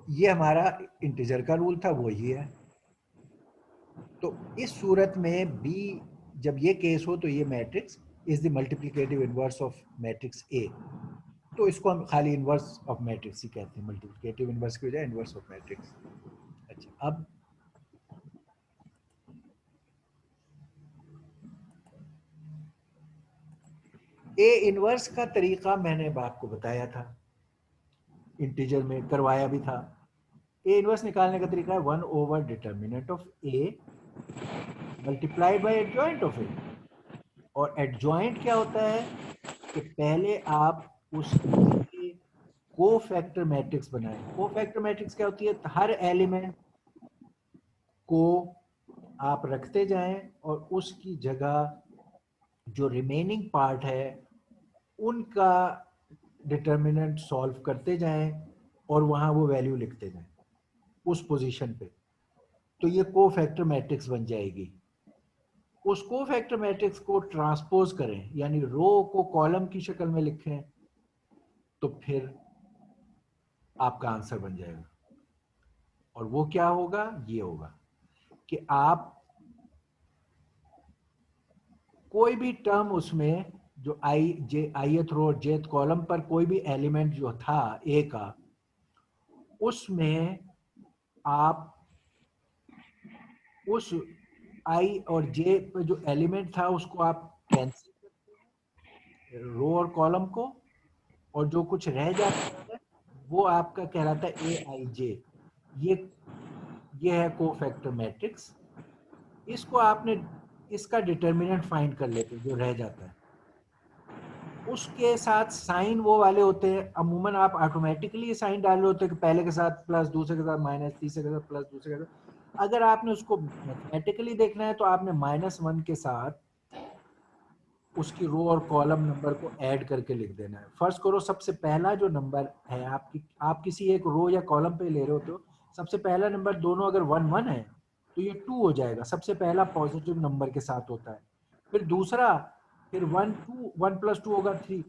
ये हमारा इंटीजर का रूल था, वही है। तो इस सूरत में बी, जब ये केस हो तो ये matrix is the multiplicative inverse of matrix A, तो इसको हम खाली इनवर्स ऑफ मैट्रिक्स ही कहते हैं, मल्टीप्लिकेटिव इनवर्स की बजाय इनवर्स ऑफ मैट्रिक्स। अच्छा, अब ए इनवर्स का तरीका मैंने आपको बताया था, इंटीजर में करवाया भी था। ए इनवर्स निकालने का तरीका है 1 over determinant of A multiplied by adjoint of A. और एडजॉइंट क्या होता है कि पहले आप उस को फैक्टर मैट्रिक्स बनाएं। को फैक्टर मैट्रिक्स क्या होती है, हर एलिमेंट को आप रखते जाएं और उसकी जगह जो रिमेनिंग पार्ट है उनका डिटर्मिनेंट सॉल्व करते जाएं और वहां वो वैल्यू लिखते जाएं उस पोजीशन पे, तो ये को फैक्टर मैट्रिक्स बन जाएगी। उस को फैक्टर मैट्रिक्स को ट्रांसपोज करें, यानी रो को कॉलम की शक्ल में लिखें, तो फिर आपका आंसर बन जाएगा। और वो क्या होगा, ये होगा कि आप कोई भी टर्म उसमें जो आई जे आईथ रो जेथ कॉलम पर कोई भी एलिमेंट जो था ए का, उसमें आप उस आई और जे पे जो एलिमेंट था उसको आप कैंसिल करते हैं, रो और कॉलम को, और जो कुछ रह जाता है वो आपका कहलाता है ए आई जे। ये है को फैक्टर मैट्रिक्स। इसको आपने, इसका डिटर्मिनेंट फाइंड कर लेते जो रह जाता है, उसके साथ साइन वो वाले होते हैं, अमूमन आप ऑटोमेटिकली साइन डाल रहे होते हैं कि पहले के साथ प्लस, दूसरे के साथ माइनस, तीसरे के साथ प्लस, दूसरे के साथ। अगर आपने उसको मैथमेटिकली देखना है तो आपने -1 के साथ उसकी रो और कॉलम नंबर को ऐड करके लिख देना है। फर्स्ट करो सबसे पहला जो नंबर है आप किसी एक रो या कॉलम पे ले रहे हो, तो सबसे पहला नंबर दोनों अगर 1 1 है तो ये 2 हो जाएगा, सबसे पहला पॉजिटिव नंबर के साथ होता है। फिर दूसरा, फिर 1 2 1 + 2 होगा 3,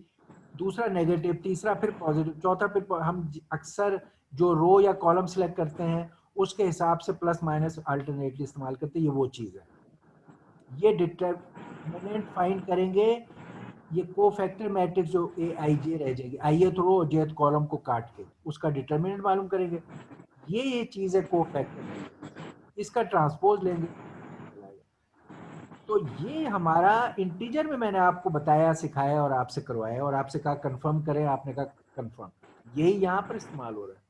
दूसरा नेगेटिव, तीसरा फिर पॉजिटिव, चौथा फिर हम अक्सर जो रो या कॉलम सेलेक्ट करते हैं उसके हिसाब से प्लस माइनस अल्टरनेटली इस्तेमाल करते हैं। ये वो चीज़ है। ये डिटरमिनेंट फाइंड करेंगे, ये कोफैक्टर मैट्रिक्स जो ए आई जे रह जाएगी, ith रो jth कॉलम को काट के उसका डिटरमिनेंट मालूम करेंगे। ये चीज़ है कोफैक्टर, इसका ट्रांसपोज लेंगे। तो ये हमारा इंटीजर में मैंने आपको बताया, सिखाया और आपसे करवाया और आपसे कहा कंफर्म करें, आपने कहा कंफर्म। यही यहाँ पर इस्तेमाल हो रहा है।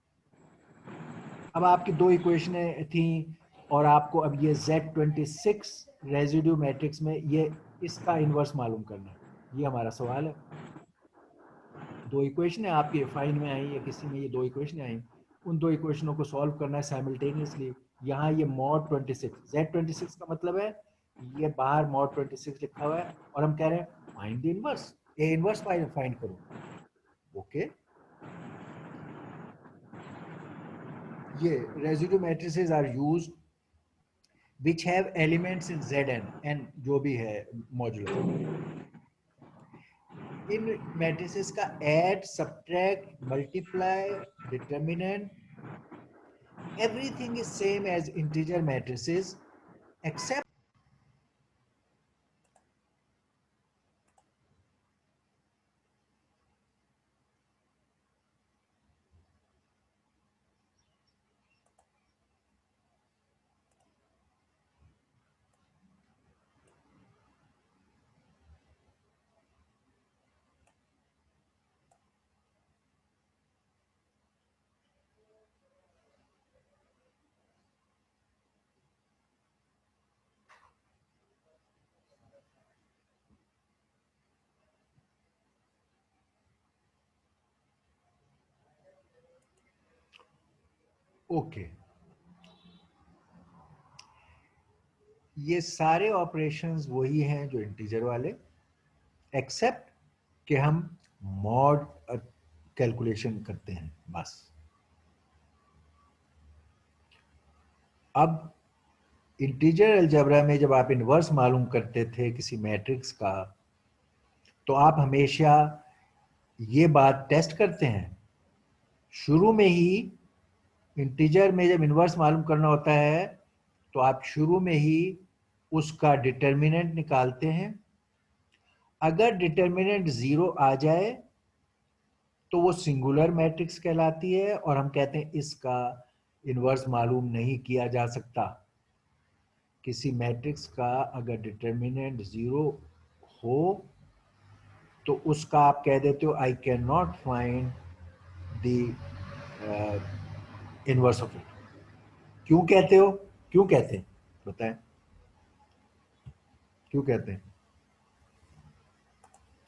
अब आपकी दो इक्वेशनें थी और आपको अब ये Z26 रेजिड्यू मैट्रिक्स में ये इसका इन्वर्स मालूम करना है। ये हमारा सवाल है। दो इक्वेशन आपके फाइन में आई या किसी में ये दो इक्वेशन आई, उन दो इक्वेशनों को सॉल्व करना है साइमल्टेनियसली। यहाँ ये mod 26 Z26 का मतलब है ये बाहर mod 26 लिखा हुआ है और हम कह रहे हैं find the inverse, A inverse find करो। ओके, ये residue matrices are used which have elements in Zn and जो भी है मॉड्यूलस। इन मैट्रिसेस का add, subtract, multiply, determinant, everything is same as integer matrices except okay, ये सारे ऑपरेशंस वही हैं जो इंटीजर वाले, एक्सेप्ट कि हम मॉड कैलकुलेशन करते हैं बस। अब इंटीजर अलजेब्रा में जब आप इनवर्स मालूम करते थे किसी मैट्रिक्स का, तो आप हमेशा ये बात टेस्ट करते हैं शुरू में ही। इंटीजर में जब इनवर्स मालूम करना होता है तो आप शुरू में ही उसका डिटर्मिनेंट निकालते हैं। अगर डिटर्मिनेंट 0 आ जाए तो वो सिंगुलर मैट्रिक्स कहलाती है और हम कहते हैं इसका इनवर्स मालूम नहीं किया जा सकता। किसी मैट्रिक्स का अगर डिटर्मिनेंट 0 हो तो उसका आप कह देते हो I can not find the inverse of it. क्यों कहते हो? क्यों कहते हैं बताएं, क्यों कहते हैं?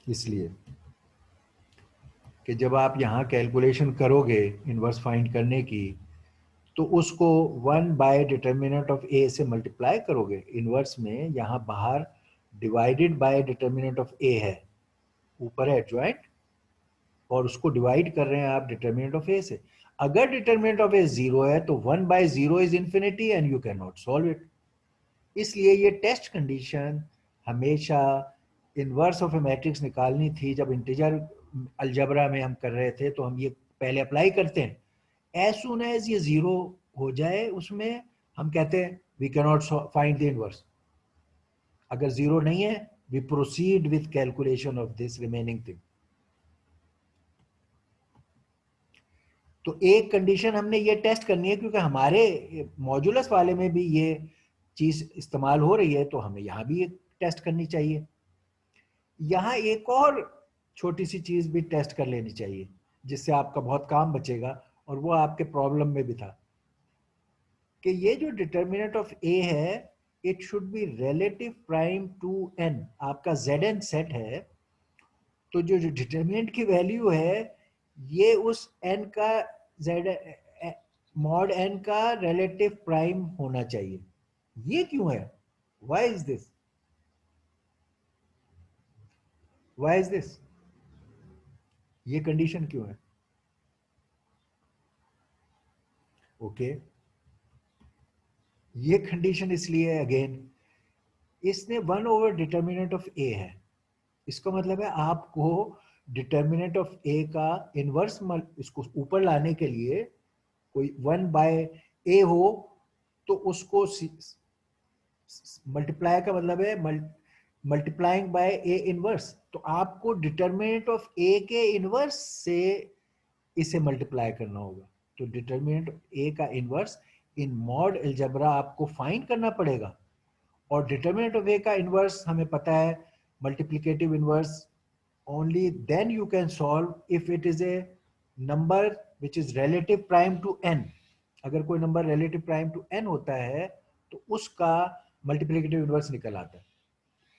इसलिए कि जब आप यहाँ कैलकुलेशन करोगे इनवर्स फाइंड करने की, तो उसको 1 बाय डिटर्मिनेंट ऑफ ए से मल्टीप्लाई करोगे। इनवर्स में यहाँ बाहर divided by determinant of A है, ऊपर है ज्वाइंट, और उसको डिवाइड कर रहे हैं आप डिटर्मिनेंट ऑफ ए से। अगर डिटर्मिनेंट ऑफ ए 0 है तो 1 by 0 is infinity and you can not solve it. इसलिए ये टेस्ट कंडीशन हमेशा इनवर्स ऑफ ए मैट्रिक्स निकालनी थी। जब इंटीजर अलजबरा में हम कर रहे थे तो हम ये पहले अप्लाई करते हैं। एज सुन एज ये 0 हो जाए उसमें हम कहते हैं we can not find the inverse. अगर 0 नहीं है we proceed with calculation of this remaining thing. तो एक कंडीशन हमने ये टेस्ट करनी है क्योंकि हमारे मॉड्यूलस वाले में भी ये चीज इस्तेमाल हो रही है, तो हमें यहाँ भी एक टेस्ट करनी चाहिए। यहाँ एक और छोटी सी चीज भी टेस्ट कर लेनी चाहिए जिससे आपका बहुत काम बचेगा, और वो आपके प्रॉब्लम में भी था कि ये जो डिटर्मिनेंट ऑफ ए है it should be relative prime to N. आपका Zn सेट है तो जो डिटर्मिनेंट की वैल्यू है ये उस n का z मॉड n का रिलेटिव प्राइम होना चाहिए। ये क्यों है? Why is this? Why is this? ये कंडीशन क्यों है? ओके ये कंडीशन इसलिए है, अगेन इसने 1/डिटर्मिनेंट ऑफ ए है, इसका मतलब है आपको डिटर्मिनेंट ऑफ ए का इनवर्स इसको ऊपर लाने के लिए कोई 1/a हो तो उसको मल्टीप्लाई का मतलब है मल्टीप्लाइंग बाय ए इनवर्स, तो आपको डिटर्मिनेंट ऑफ ए के इनवर्स से इसे मल्टीप्लाई करना होगा। तो डिटर्मिनेंट ए का इनवर्स इन मॉड अलजेब्रा आपको फाइंड करना पड़ेगा, और डिटर्मिनेंट ऑफ ए का इनवर्स हमें पता है multiplicative inverse only then you can solve if it is a number which is relative prime to n। अगर कोई number relative prime to n होता है तो उसका मल्टीप्लिकेटिव इनवर्स निकल आता है।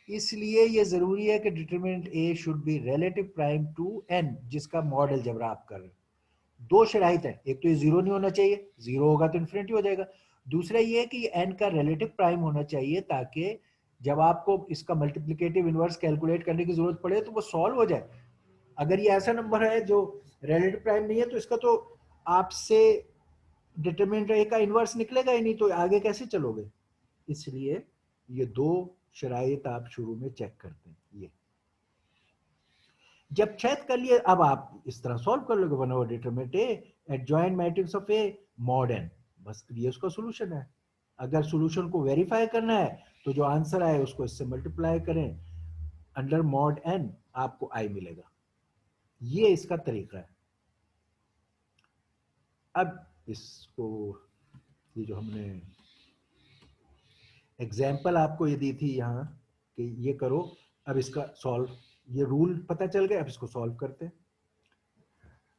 इसलिए ये जरूरी है कि determinant a should be relative prime to n, जिसका मॉड अलजेब्रा आप कर रहे हो। दो शराइत है, एक तो ये जीरो नहीं होना चाहिए, जीरो होगा तो इन्फिनिटी हो जाएगा। दूसरा ये है कि n का रिलेटिव प्राइम होना चाहिए ताकि जब आपको इसका मल्टीप्लिकेटिव इनवर्स कैलकुलेट करने की जरूरत पड़े तो वो सॉल्व हो जाए। अगर ये ऐसा नंबर है जो रिलेटिव प्राइम नहीं है तो इसका तो आपसे डिटरमिनेंट ए का इनवर्स निकलेगा ही नहीं, तो आगे कैसे चलोगे? इसलिए ये दो शराइत आप शुरू में चेक करते हैं। ये जब चेक कर लिए, अब आप इस तरह सॉल्व कर लोगे one by determinant A adjoint matrix of A mod N, बस ये उसका सोल्यूशन है। अगर सोल्यूशन को वेरीफाई करना है तो जो आंसर आए उसको इससे मल्टीप्लाई करें अंडर मॉड एन, आपको आई मिलेगा। ये इसका तरीका है। अब इसको, ये जो हमने एग्जाम्पल आपको ये दी थी यहाँ कि ये करो, अब इसका सॉल्व, ये रूल पता चल गया, अब इसको सॉल्व करते हैं।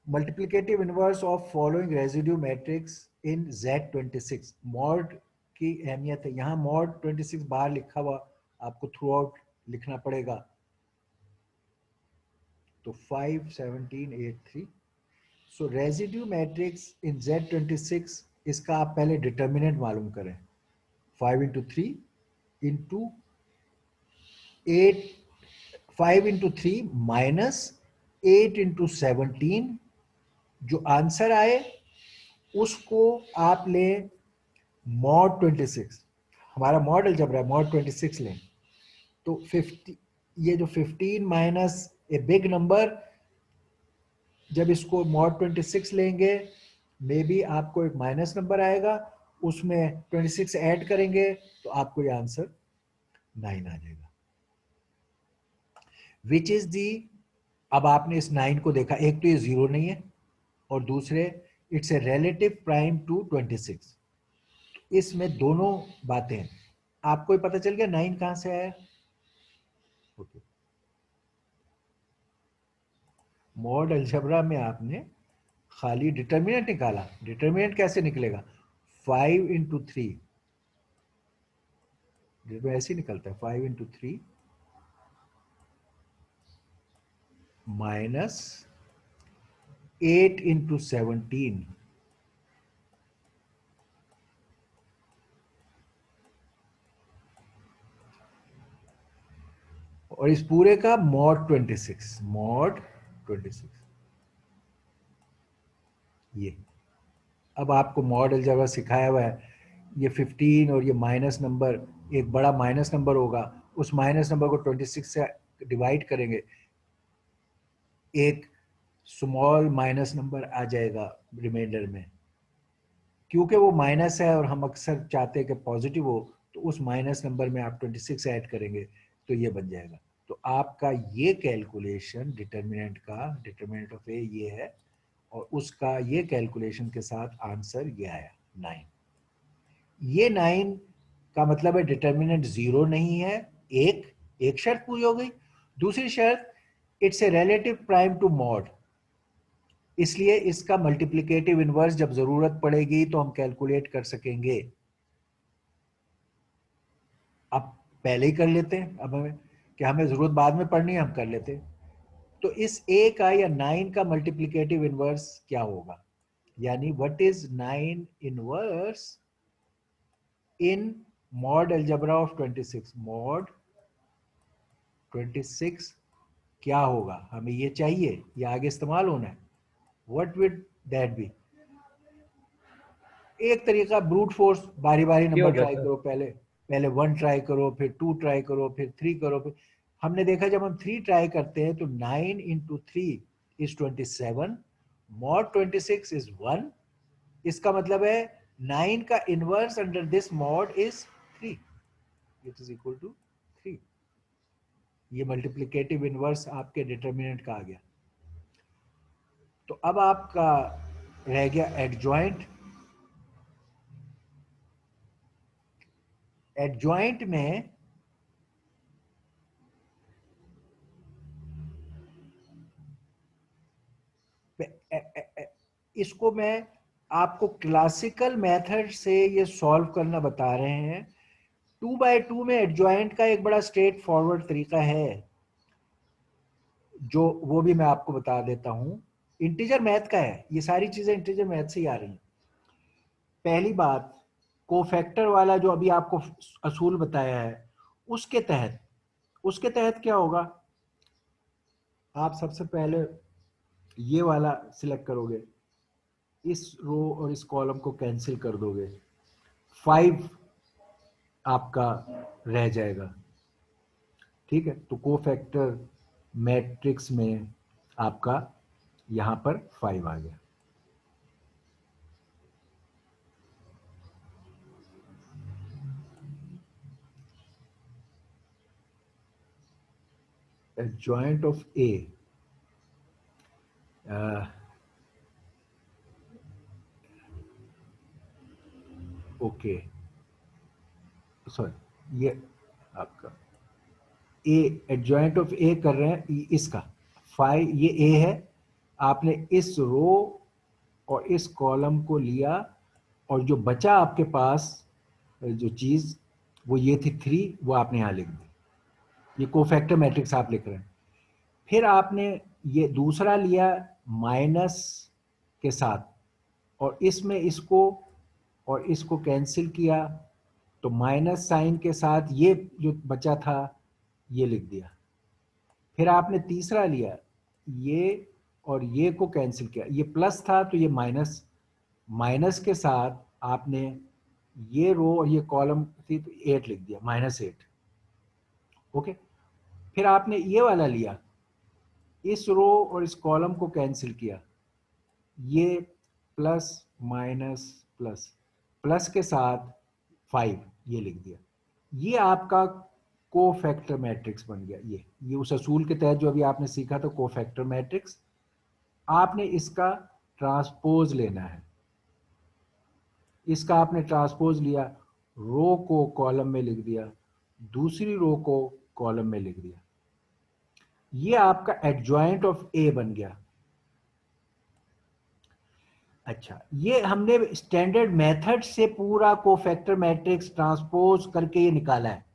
Multiplicative inverse of following residue matrix in Z26। Mod की अहमियत है, यहाँ मॉड 26 बाहर लिखा हुआ आपको थ्रू आउट लिखना पड़ेगा। तो 5 17 8 3। सो रेजिड्यू मैट्रिक्स इन Z26, इसका आप पहले डिटर्मिनेंट मालूम करें। 5 into 3 into 8, 5 into 3 minus 8 into 17, जो आंसर आए उसको आप लें मॉड 26, हमारा मॉड अलजेब्रा है, मॉड 26 लें तो 50, ये जो 15 माइनस ए बिग नंबर, जब इसको मॉड 26 लेंगे मे बी आपको एक माइनस नंबर आएगा, उसमें 26 ऐड करेंगे तो आपको ये आंसर 9 आ जाएगा। विच इज दी, अब आपने इस 9 को देखा, एक तो ये जीरो नहीं है और दूसरे it's a relative prime to 26। इसमें दोनों बातें आपको ही पता चल गया 9 कहां से आया। ओके, मॉड अलजेब्रा में आपने खाली डिटर्मिनेंट निकाला, डिटर्मिनेंट कैसे निकलेगा? 5 इंटू 3, जिसमें ऐसे ही निकलता है 5 इंटू 3 माइनस 8 इंटू 17, और इस पूरे का मॉड 26, मॉड 26। ये अब आपको मॉड अलजेब्रा सिखाया हुआ है, ये 15 और ये माइनस नंबर, एक बड़ा माइनस नंबर होगा, उस माइनस नंबर को 26 से डिवाइड करेंगे, एक स्मॉल माइनस नंबर आ जाएगा रिमाइंडर में। क्योंकि वो माइनस है और हम अक्सर चाहते हैं कि पॉजिटिव हो, तो उस माइनस नंबर में आप 26 ऐड करेंगे तो ये बन जाएगा। तो आपका ये कैलकुलेशन डिटर्मिनेंट का, डिटर्मिनेंट ऑफ ए ये है, और उसका ये कैलकुलेशन के साथ आंसर ये आया 9। ये 9 का मतलब है डिटर्मिनेंट जीरो नहीं है, एक शर्त पूरी हो गई। दूसरी शर्त, it's a relative prime to mod, इसलिए इसका मल्टीप्लिकेटिव इनवर्स जब जरूरत पड़ेगी तो हम कैलकुलेट कर सकेंगे। अब पहले ही कर लेते हैं, अब हमें कि हमें जरूरत बाद में पड़नी है, हम कर लेते हैं। तो इस a का या 9 का मल्टीप्लिकेटिव इनवर्स क्या होगा, यानी what is 9 inverse in mod algebra of 26, mod 26 क्या होगा, हमें ये चाहिए, ये आगे इस्तेमाल होना है, व्हाट विड दैट बी? एक तरीका ब्रूट फोर्स, बारी बारी ये हो नंबर गया ट्राई सर। करो, पहले पहले 1 ट्राई करो, फिर 2 ट्राई करो, फिर 3 करो, फिर हमने देखा जब हम 3 ट्राई करते हैं तो 9 into 3 is 27, mod 26 is 1, इसका मतलब है 9 का inverse under this mod is 3, it is equal to 3। ये मल्टीप्लिकेटिव इनवर्स आपके डिटर्मिनेंट का आ गया। तो अब आपका रह गया एडजॉइंट। एडजॉइंट में इसको मैं आपको क्लासिकल मेथड से ये सॉल्व करना बता रहे हैं। 2/2 में एडजॉइंट का एक बड़ा स्ट्रेट फॉरवर्ड तरीका है, जो वो भी मैं आपको बता देता हूं। इंटीजर मैथ का है, ये सारी चीजें इंटीजर मैथ से ही आ रही हैं। पहली बात, कोफैक्टर वाला जो अभी आपको असूल बताया है, उसके तहत क्या होगा, आप सबसे पहले ये वाला सिलेक्ट करोगे, इस रो और इस कॉलम को कैंसिल कर दोगे, 5 आपका रह जाएगा। ठीक है, तो कोफैक्टर मैट्रिक्स में आपका यहां पर 5 आ गया। Adjoint of A, okay sorry, ये आपका ए, एडजॉइंट ऑफ ए कर रहे हैं, इसका 5, ये ए है, आपने इस रो और इस कॉलम को लिया, और जो बचा आपके पास जो चीज वो ये थी 3, वो आपने यहां लिख दी, ये कोफैक्टर मैट्रिक्स आप लिख रहे हैं। फिर आपने ये दूसरा लिया माइनस के साथ, और इसमें इसको और इसको कैंसिल किया, तो माइनस साइन के साथ ये जो बचा था ये लिख दिया। फिर आपने तीसरा लिया, ये और ये को कैंसिल किया, ये प्लस था तो ये माइनस, माइनस के साथ आपने ये रो और ये कॉलम थी तो 8 लिख दिया, -8। ओके, फिर आपने ये वाला लिया, इस रो और इस कॉलम को कैंसिल किया, ये प्लस माइनस प्लस, प्लस के साथ 5 ये लिख दिया। ये आपका कोफैक्टर मैट्रिक्स बन गया। ये उस असूल के तहत जो अभी आपने सीखा था कोफैक्टर मैट्रिक्स, आपने इसका ट्रांसपोज लेना है। इसका आपने ट्रांसपोज लिया, रो को कॉलम में लिख दिया, दूसरी रो को कॉलम में लिख दिया, ये आपका एडजॉइंट ऑफ ए बन गया। अच्छा, ये हमने स्टैंडर्ड मेथड से पूरा कोफैक्टर मैट्रिक्स ट्रांसपोज करके ये निकाला है।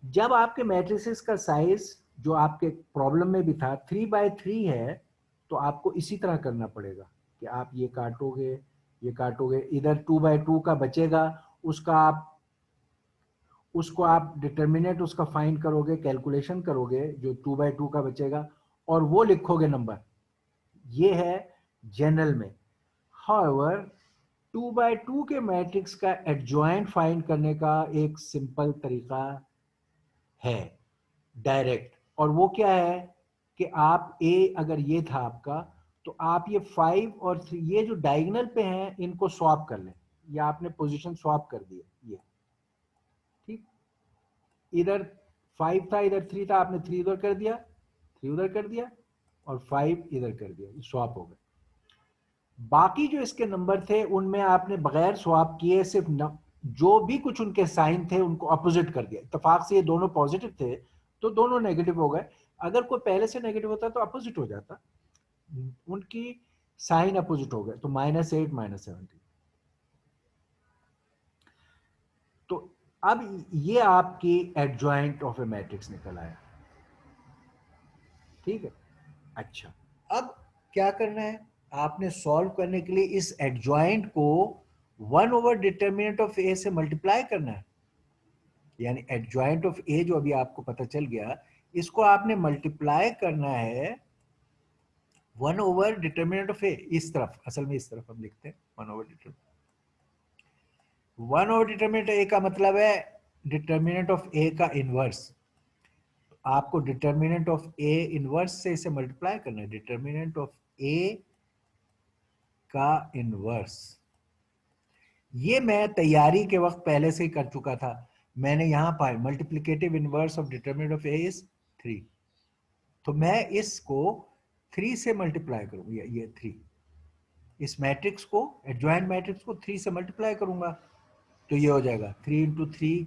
जब आपके मैट्रिसेस का साइज जो आपके प्रॉब्लम में भी था 3/3 है, तो आपको इसी तरह करना पड़ेगा कि आप ये काटोगे, ये काटोगे, इधर 2/2 का बचेगा, उसको आप डिटर्मिनेंट उसका फाइंड करोगे, कैलकुलेशन करोगे, जो 2/2 का बचेगा, और वो लिखोगे नंबर। ये है जनरल में। हाउएवर 2/2 के मैट्रिक्स का एडजॉइंट फाइंड करने का एक सिंपल तरीका है, डायरेक्ट, और वो क्या है कि आप ए, अगर ये था आपका, तो आप ये 5 और 3 ये जो डायगोनल पे हैं इनको स्वैप कर लें, ये आपने पोजीशन स्वैप कर दी है। ये ठीक, इधर 5 था, इधर 3 था, आपने 3 उधर कर दिया, 3 उधर कर दिया, और 5 इधर कर दिया, स्वैप हो गए। बाकी जो इसके नंबर थे उनमें आपने बगैर स्वैप किए सिर्फ जो भी कुछ उनके साइन थे उनको अपोजिट कर दिया। इत्तेफाक से ये दोनों पॉजिटिव थे तो दोनों नेगेटिव हो गए, अगर कोई पहले से नेगेटिव होता तो अपोजिट हो जाता, उनकी साइन अपोजिट हो गए, तो -8 -17। तो अब ये आपकी एडजॉइंट ऑफ ए मैट्रिक्स निकल आया। ठीक है, अच्छा, अब क्या करना है, आपने सॉल्व करने के लिए इस एडजॉइंट को 1/डिटर्मिनेंट ऑफ ए से मल्टीप्लाई करना है। यानी एडजॉइंट ऑफ ए जो अभी आपको पता चल गया, इसको आपने मल्टीप्लाई करना है 1 ओवर डिटर्मिनेंट ऑफ ए, इस तरफ, असल में इस तरफ हम लिखते हैं 1 ओवर डिटर्मिनेंट ए का मतलब है डिटर्मिनेंट ऑफ ए का इनवर्स। आपको डिटर्मिनेंट ऑफ ए इनवर्स से इसे मल्टीप्लाई करना है, डिटर्मिनेंट ऑफ ए का इनवर्स। ये मैं तैयारी के वक्त पहले से ही कर चुका था। मैंने यहां पाया multiplicative inverse of determinant of A is 3, तो मैं इसको 3 से मल्टीप्लाई करूंगा, ये 3, इस मैट्रिक्स को, एडजॉइंट मैट्रिक्स को 3 से मल्टीप्लाई करूंगा, तो ये हो जाएगा 3 इंटू 3।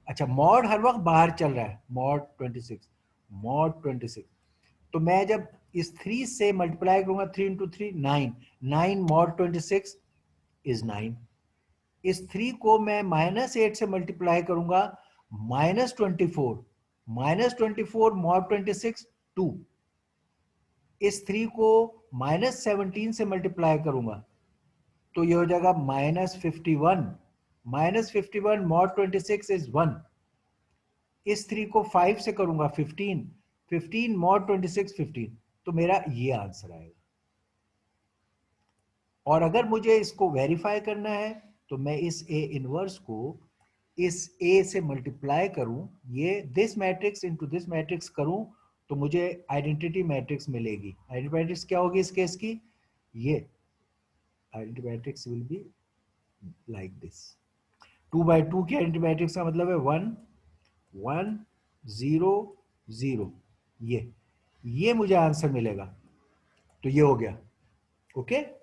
अच्छा, मॉड हर वक्त बाहर चल रहा है, मॉड 26, तो मैं जब इस 3 से मल्टीप्लाई करूंगा 3 इंटू 3 9, 9 मॉड 26 इज 9। इस 3 को मैं -8 से मल्टीप्लाई करूंगा, -24, -24 मॉड 26 2। इस 3 को -17 से मल्टीप्लाई करूंगा, तो ये हो जाएगा -51, -51 मॉड 26 इज 1। इस 3 को 5 से करूंगा 15, 15 मॉड 26 15, तो मेरा ये आंसर आएगा। और अगर मुझे इसको वेरीफाई करना है तो मैं इस ए इनवर्स को इस ए से मल्टीप्लाई करूं, ये this matrix into this matrix करूं, तो मुझे आइडेंटिटी मैट्रिक्स मिलेगी। आइडेंटिटी मैट्रिक्स क्या होगी इस केस की? ये identity matrix will be like this. 2/2 की आइडेंटिटी मैट्रिक्स का मतलब है 1 1 0 0। ये मुझे आंसर मिलेगा, तो ये हो गया। ओके,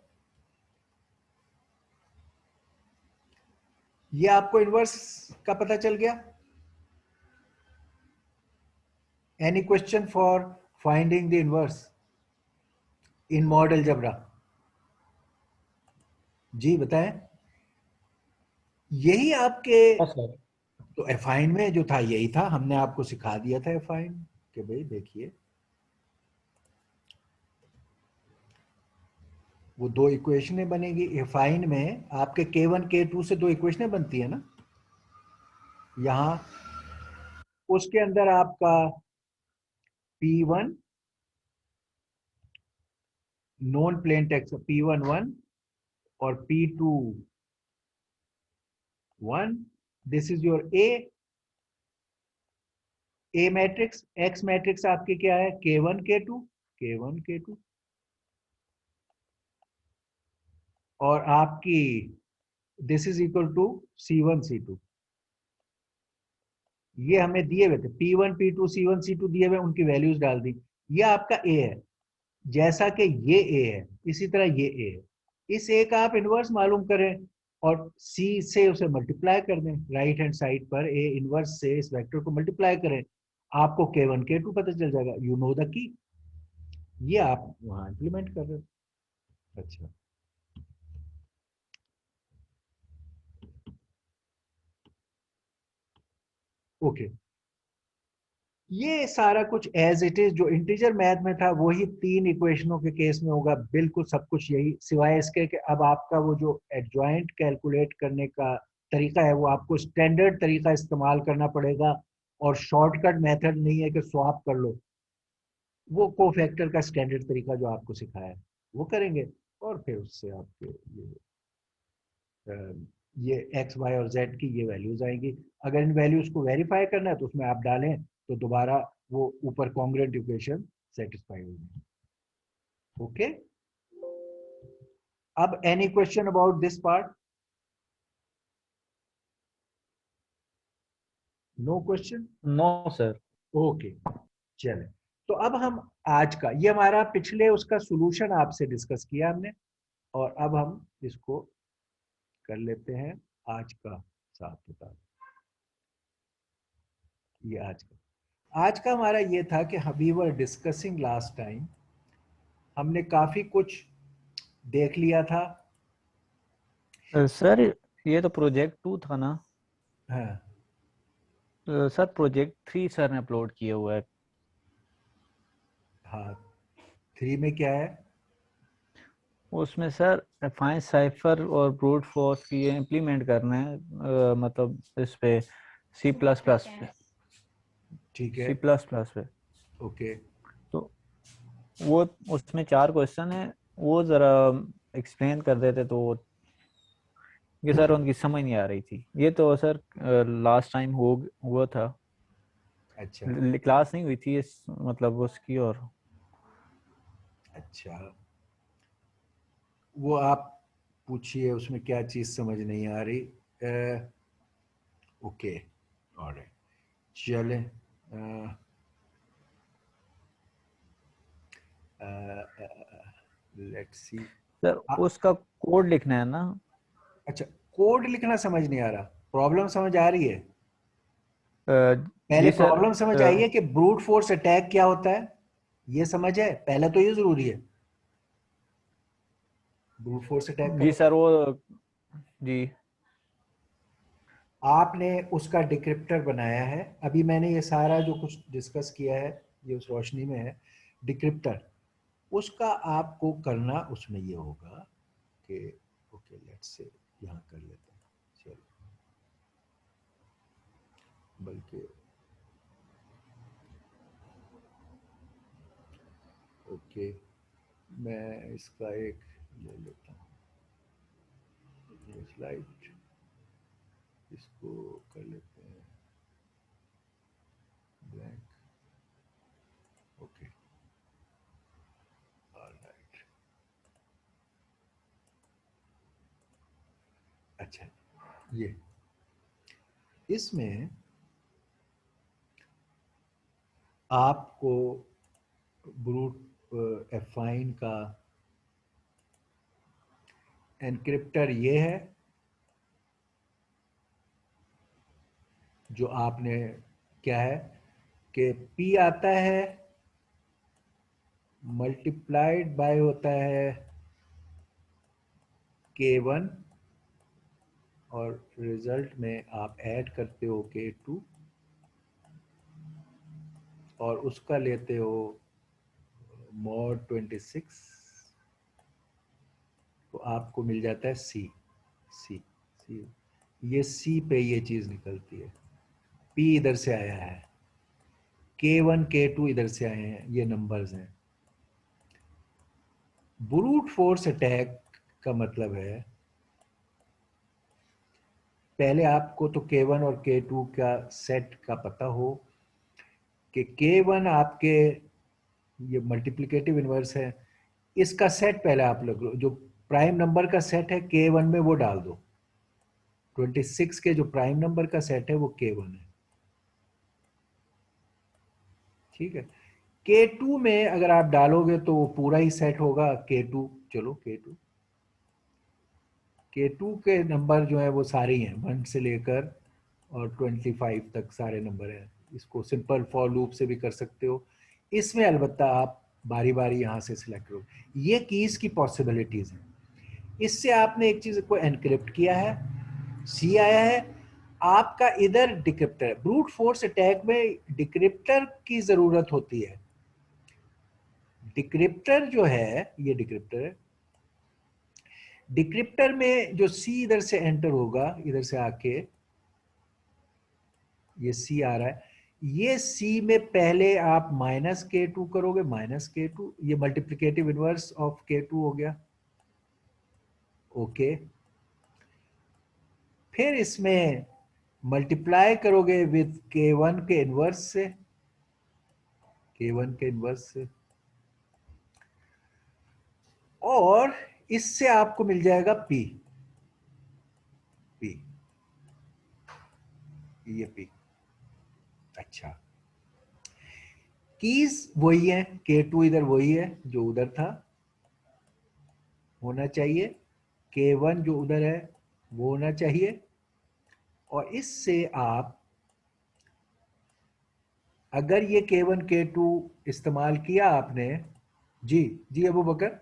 ये आपको इनवर्स का पता चल गया। Any question for finding the inverse in mod algebra? जी बताएं। यही आपके तो एफाइन में जो था यही था, हमने आपको सिखा दिया था एफाइन कि भाई देखिए वो 2 इक्वेशनें बनेगी एफाइन में, आपके K1 K2 से 2 इक्वेशनें बनती है ना, यहां उसके अंदर आपका P1 non plain text P1 1 और P2 1, this is your A matrix. X matrix आपकी क्या है? K1 K2 और आपकी this is equal to C1 C2। ये हमें दिए हुए थे P1 P2 C1 C2 दिए हुए, उनकी वैल्यूज डाल दी। ये आपका ए है, जैसा कि ये ए है इसी तरह ये ए है। इस ए का आप इनवर्स मालूम करें और सी से उसे मल्टीप्लाई कर दें, राइट हैंड साइड पर ए इनवर्स से इस वेक्टर को मल्टीप्लाई करें, आपको K1 K2 पता चल जाएगा। यू नो द की, ये आप वहां इंप्लीमेंट कर रहे हो। अच्छा, ओके, ये सारा कुछ एज इट इज जो इंटीजर मैथ में था वही 3 इक्वेशनों के केस में होगा, बिल्कुल सब कुछ यही, सिवाय इसके कि अब आपका वो जो एडजॉइंट कैलकुलेट करने का तरीका है वो आपको स्टैंडर्ड तरीका इस्तेमाल करना पड़ेगा, और शॉर्टकट मेथड नहीं है कि स्वैप कर लो। वो कोफैक्टर का स्टैंडर्ड तरीका जो आपको सिखाया है वो करेंगे, और फिर उससे आपके ये एक्स वाई और जेड की ये वैल्यूज आएंगी। अगर इन वैल्यूज को वेरीफाई करना है तो उसमें आप डालें, तो दोबारा वो ऊपर कॉन्ग्रुएंट इक्वेशन सेटिस्फाई होगी। ओके, अब any question about this part? No question? No sir. Okay, चले, तो अब हम आज का, ये हमारा पिछले उसका सॉल्यूशन आपसे डिस्कस किया हमने, और अब हम इसको कर लेते हैं आज का साथ बता। ये आज का हमारा ये था कि we were discussing last time, हमने काफी कुछ देख लिया था। सर ये तो प्रोजेक्ट 2 था ना? हाँ, सर प्रोजेक्ट 3 सर ने अपलोड किया हुआ है। हाँ, 3 में क्या है? उसमें सर फाइन साइफर और ब्रूट फोर्स की ये इम्प्लीमेंट करना है, मतलब इस पे C++ पे। ठीक है, C++ पे। ओके तो वो उसमें 4 क्वेश्चन है, वो जरा एक्सप्लेन कर देते तो ये सर उनकी समझ नहीं आ रही थी। ये तो सर लास्ट टाइम हुआ था, अच्छा क्लास नहीं हुई थी इस मतलब उसकी। और अच्छा, वो आप पूछिए उसमें क्या चीज समझ नहीं आ रही। ओके ऑलराइट, चले लेट्स सी। सर उसका कोड लिखना है ना। अच्छा, कोड लिखना समझ नहीं आ रहा, प्रॉब्लम समझ आ रही है। पहले जी सर। प्रॉब्लम समझ आई है कि ब्रूट फोर्स अटैक क्या होता है, ये समझ है पहले, तो ये जरूरी है। ब्रूट फोर्स अटैक का जी मतलब सर वो जी आपने उसका डिक्रिप्टर बनाया है। अभी मैंने ये सारा जो कुछ डिस्कस किया है ये उस रोशनी में है। डिक्रिप्टर उसका आपको करना उसमें ये होगा कि ओके लेट्स से यहाँ कर लेते हैं, चलो बल्कि ओके मैं इसका एक ले लेता हूँ ये स्लाइड, इसको कर लेते हैं ब्लैंक। ओके ऑलराइट, अच्छा ये इसमें आपको ब्रूट एफाइन का एनक्रिप्टर ये है जो आपने क्या है कि पी आता है मल्टीप्लाइड बाय होता है K1 और रिजल्ट में आप ऐड करते हो K2 और उसका लेते हो mod 26 तो आपको मिल जाता है सी। सी सी ये सी पे ये चीज निकलती है। पी इधर से आया है, K1 K2 इधर से आए हैं, ये नंबर्स हैं। ब्रूट फोर्स अटैक का मतलब है पहले आपको तो K1 और K2 का सेट का पता हो कि K1 आपके ये मल्टीप्लिकेटिव इनवर्स है, इसका सेट पहले आप लग लो, जो प्राइम नंबर का सेट है K1 में वो डाल दो। 26 के जो प्राइम नंबर का सेट है वो K1 है, ठीक है। K2 में अगर आप डालोगे तो वो पूरा ही सेट होगा K2। चलो K2 के नंबर जो है वो सारे ही हैं 1 से लेकर और 25 तक सारे नंबर हैं। इसको सिंपल फॉर लूप से भी कर सकते हो, इसमें अलबत्ता आप बारी बारी यहाँ से सिलेक्ट करो। ये कीज की पॉसिबिलिटीज हैं। इससे आपने एक चीज को एनक्रिप्ट किया है, सी आया है आपका, इधर डिक्रिप्टर। ब्रूट फोर्स अटैक में डिक्रिप्टर की जरूरत होती है। डिक्रिप्टर जो है ये डिक्रिप्टर है, डिक्रिप्टर में जो सी इधर से एंटर होगा, इधर से आके ये सी आ रहा है, ये सी में पहले आप -K2 करोगे, -K2 ये मल्टीप्लिकेटिव इनवर्स ऑफ K2 हो गया। ओके फिर इसमें मल्टीप्लाई करोगे विथ K1 के इनवर्स से, K1 के इनवर्स से, और इससे आपको मिल जाएगा P। P ये P। अच्छा कीज वही है, K2 इधर वही है जो उधर था होना चाहिए, K1 जो उधर है वो होना चाहिए, और इससे आप अगर ये K1 K2 इस्तेमाल किया आपने। जी जी अबू बकर।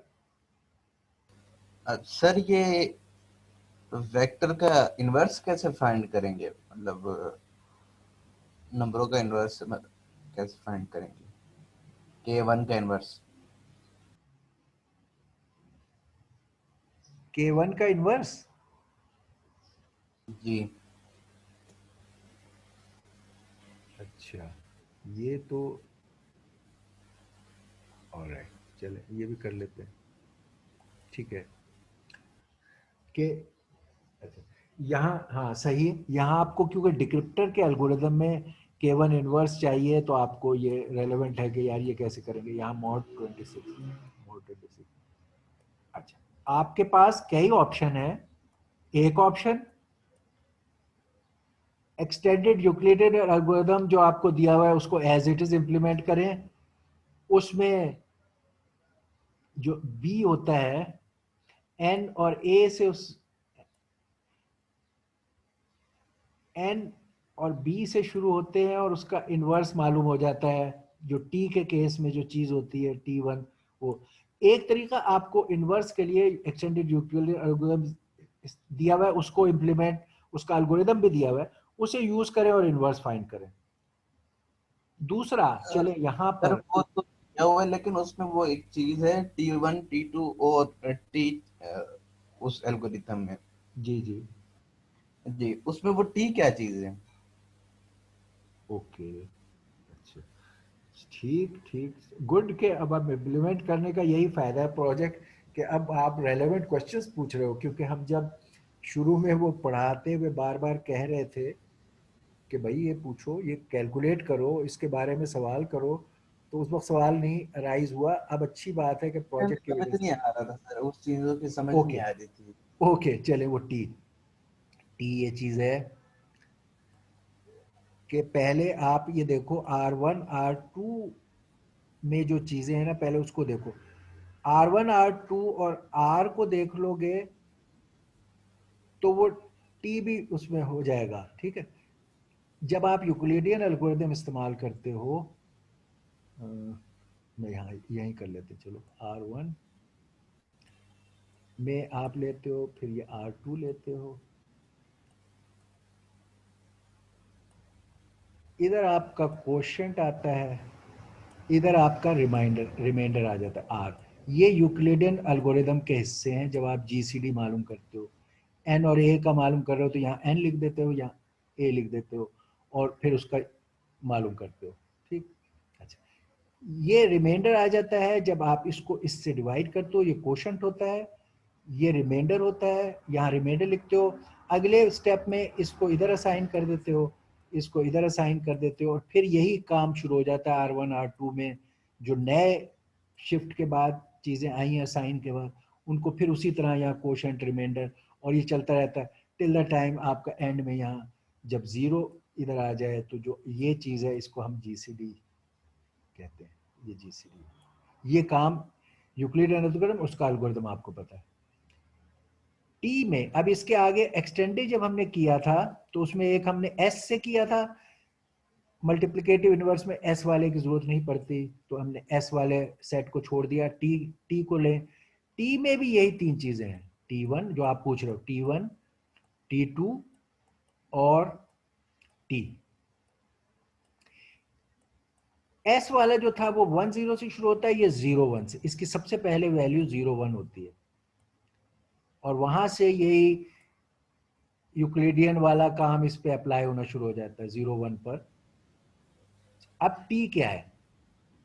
सर ये वेक्टर का इन्वर्स कैसे फाइंड करेंगे, मतलब नंबरों का इन्वर्स कैसे फाइंड करेंगे, K1 का इन्वर्स। K1 का इन्वर्स जी अच्छा ये तो ऑलराइट, चले ये भी कर लेते हैं, ठीक है। कि अच्छा, यहाँ हाँ सही है, यहाँ आपको क्योंकि डिक्रिप्टर के एल्गोरिदम में K1 इनवर्स चाहिए, तो आपको ये रेलेवेंट है कि यार ये कैसे करेंगे। यहाँ mod 26। अच्छा, आपके पास कई ऑप्शन है। एक ऑप्शन एक्सटेंडेड यूक्लिडेड एल्गोरिदम जो आपको दिया हुआ है उसको एज इट इज इंप्लीमेंट करें। उसमें जो B होता है, N और A से उस N और B से शुरू होते हैं और उसका इन्वर्स मालूम हो जाता है। जो T के केस में जो चीज होती है T1, वो एक तरीका आपको इन्वर्स के लिए एक्सटेंडेड यूक्लिडेड एल्गोरिदम दिया हुआ है, उसको इंप्लीमेंट, उसका एल्गोरिदम भी दिया हुआ है, उसे यूज करें और इन्वर्स फाइंड करें। दूसरा चले यहाँ सर पर, वो तो किया हुआ है, लेकिन उसमें वो एक चीज है T1 T2 और T उस एल्गोरिथम में। जी जी, जी, उसमें वो T क्या चीज है? ओके, अच्छा, ठीक ठीक, गुड। के अब आप इम्प्लीमेंट करने का यही फायदा है प्रोजेक्ट, कि अब आप रेलेवेंट क्वेश्चंस पूछ रहे हो। क्योंकि हम जब शुरू में वो पढ़ाते हुए बार बार कह रहे थे कि भाई ये पूछो, ये कैलकुलेट करो, इसके बारे में सवाल करो, तो उस वक्त सवाल नहीं अराइज हुआ। अब अच्छी बात है कि प्रोजेक्ट की समझ वजह नहीं से, आ रहा था सर, उस चीजों की समझ नहीं ओके आ रही थी। ओके, चले वो टी टी ये चीज है कि पहले आप ये देखो R1 R2 में जो चीजें हैं ना, पहले उसको देखो। R1 R2 और R को देख लोगे तो वो T भी उसमें हो जाएगा, ठीक है। जब आप यूक्लिडियन एल्गोरिथम इस्तेमाल करते हो, मैं यहाँ यहीं कर लेते, चलो R1 में आप लेते हो, फिर ये R2 लेते हो, इधर आपका क्वोशंट आता है, इधर आपका रिमाइंडर आ जाता है आर। ये यूक्लिडियन एल्गोरिदम के हिस्से हैं। जब आप जीसीडी मालूम करते हो, एन और ए का मालूम कर रहे हो, तो यहाँ एन लिख देते हो, यहाँ ए लिख देते हो, और फिर उसका मालूम करते हो, ठीक। अच्छा, ये रिमाइंडर आ जाता है जब आप इसको इससे डिवाइड करते हो, ये क्वोशंट होता है, ये रिमाइंडर होता है, यहाँ रिमाइंडर लिखते हो। अगले स्टेप में इसको इधर असाइन कर देते हो, इसको इधर असाइन कर देते हो, और फिर यही काम शुरू हो जाता है R1 R2 में। जो नए शिफ्ट के बाद चीज़ें आई हैं असाइन के बाद, उनको फिर उसी तरह यहाँ क्वोशंट रिमाइंडर, और ये चलता रहता है टिल द टाइम आपका एंड में यहाँ जब जीरो इधर आ जाए। तो जो ये चीज़ है इसको हम जीसीडी कहते हैं, ये जीसीडी, ये काम यूक्लिडियन एल्गोरिथम, उसका एल्गोरिथम आपको पता है। टी में अब इसके आगे एक्सटेंडेड जब हमने किया था, तो उसमें एक हमने एस से किया था। मल्टीप्लिकेटिव इनवर्स में एस वाले की जरूरत नहीं पड़ती, तो हमने एस वाले सेट को छोड़ दिया, टी टी को लें। टी में भी यही तीन चीजें हैं, T1 जो आप पूछ रहे हो, T1 T2 और टी। एस वाला जो था वो 1 0 से शुरू होता है, ये 0 1 से, इसकी सबसे पहले वैल्यू 0 1 होती है, और वहां से यही यूक्लिडियन वाला काम इस पे अप्लाई होना शुरू हो जाता है 0 1 पर। अब टी क्या है,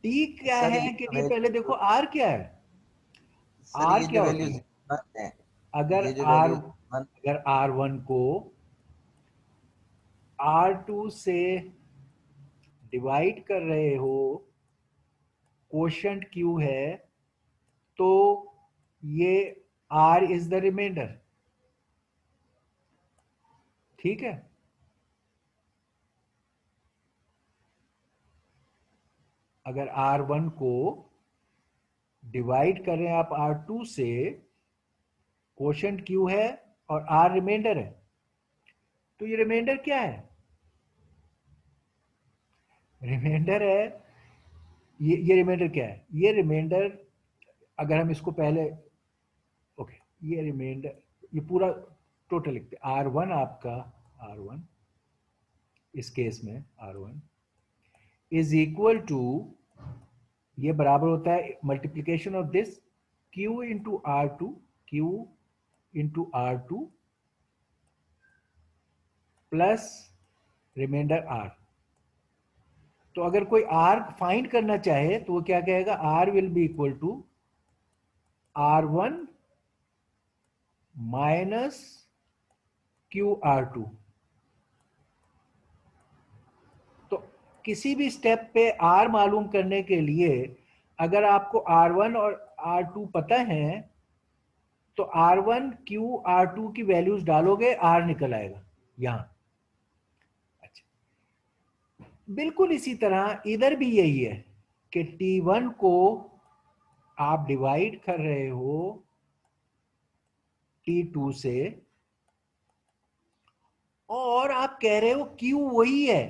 टी क्या सर है ये कि जो नहीं, पहले देखो वैल्यू, आर क्या है। सर आर ये क्या जो होती वैल्यूज है, है, अगर ये जो आर, वैल्यूज अगर R1 को R2 से डिवाइड कर रहे हो, क्वोशंट Q है, तो ये R इज द रिमाइंडर, ठीक है। अगर R1 को डिवाइड कर रहे हैं आप R2 से, क्वोशंट Q है और R रिमाइंडर है, तो ये रिमाइंडर क्या है, रिमाइंडर है, ये रिमाइंडर क्या है, ये रिमाइंडर, अगर हम इसको पहले, ओके, ये रिमाइंडर, ये पूरा टोटल लिखते हैं। R1 आपका, R1 इस केस में R1 इज इक्वल टू, ये बराबर होता है multiplication of this Q into R2, Q into R2 plus remainder R। तो तो अगर कोई आर फाइंड करना चाहे तो वो क्या कहेगा, R will be equal to R1 minus QR2। तो किसी भी स्टेप पे R मालूम करने के लिए अगर आपको R1 और R2 पता है तो R1 Q R2 की वैल्यूज डालोगे, R निकल आएगा यहां। अच्छा, बिल्कुल इसी तरह इधर भी यही है कि T1 को आप डिवाइड कर रहे हो T2 से और आप कह रहे हो Q वही है।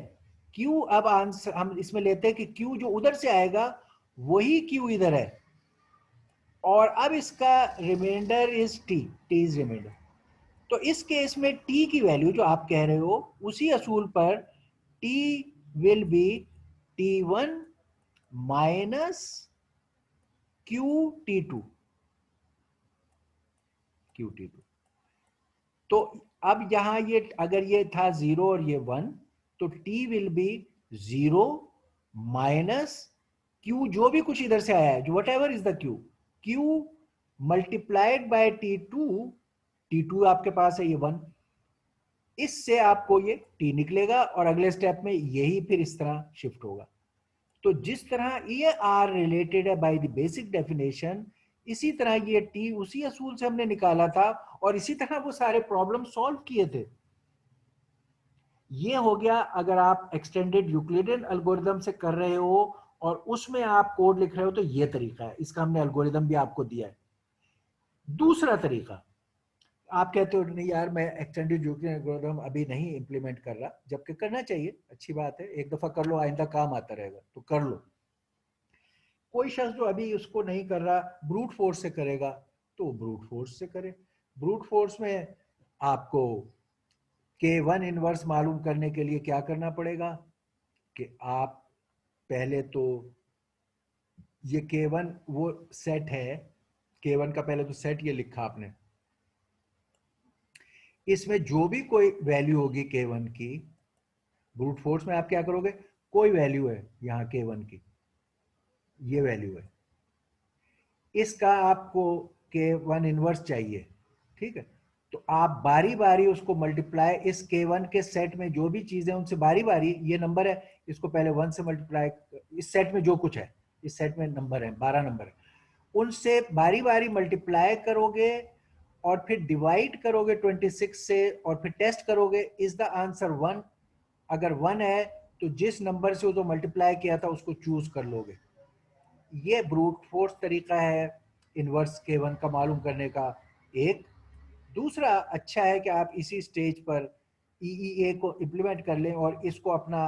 Q अब आंसर हम इसमें लेते हैं कि Q जो उधर से आएगा वही Q इधर है, और अब इसका reminder is T is reminder. तो इस केस में T की वैल्यू जो आप कह रहे हो उसी असूल पर T will be T1 minus QT2। तो अब यहां ये अगर ये था 0 और ये 1 तो T will be 0 minus Q जो भी कुछ इधर से आया है, जो what ever is the Q multiplied by T2 आपके पास है ये 1, इससे आपको ये T निकलेगा और अगले स्टेप में यही फिर इस तरह शिफ्ट होगा। तो जिस तरह ये R रिलेटेड है बाय द बेसिक डेफिनेशन, इसी तरह ये T उसी असूल से हमने निकाला था और इसी तरह वो सारे प्रॉब्लम सॉल्व किए थे। ये हो गया अगर आप एक्सटेंडेड यूक्लिडियन एल्गोरिथम से कर रहे हो और उसमें आप कोड लिख रहे हो तो ये तरीका है, इसका हमने एल्गोरिथम भी आपको दिया है। दूसरा तरीका, आप कहते हो नहीं यार मैं एक्सटेंडेड यूक्लिडियन एल्गोरिथम अभी नहीं इंप्लीमेंट कर रहा, जबकि करना चाहिए, अच्छी बात है, एक दफा कर लो आइंदा काम आता रहेगा तो कर लो। कोई शख्स जो अभी उसको नहीं कर रहा ब्रूट फोर्स से करेगा तो ब्रूट फोर्स से करे। ब्रूट फोर्स में आपको K1 इनवर्स मालूम करने के लिए क्या करना पड़ेगा कि आप पहले तो ये K1 वो सेट है, K1 का पहले तो सेट ये लिखा आपने, इसमें जो भी कोई वैल्यू होगी K1 की, ब्रूट फोर्स में आप क्या करोगे, कोई वैल्यू है यहां K1 की, ये वैल्यू है, इसका आपको K1 इनवर्स चाहिए, ठीक है। तो आप बारी बारी उसको मल्टीप्लाई, इस K1 के सेट में जो भी चीजें उनसे बारी बारी, ये नंबर है इसको पहले 1 से मल्टीप्लाई, इस सेट में जो कुछ है, इस सेट में नंबर है 12 नंबर है, उनसे बारी बारी मल्टीप्लाई करोगे और फिर डिवाइड करोगे 26 से और फिर टेस्ट करोगे, इज द आंसर 1। अगर 1 है तो जिस नंबर से वो मल्टीप्लाई किया था उसको चूज कर लोगे। ये ब्रूट फोर्स तरीका है इनवर्स K1 का मालूम करने का एक। दूसरा अच्छा है कि आप इसी स्टेज पर EEA को इम्प्लीमेंट कर लें और इसको अपना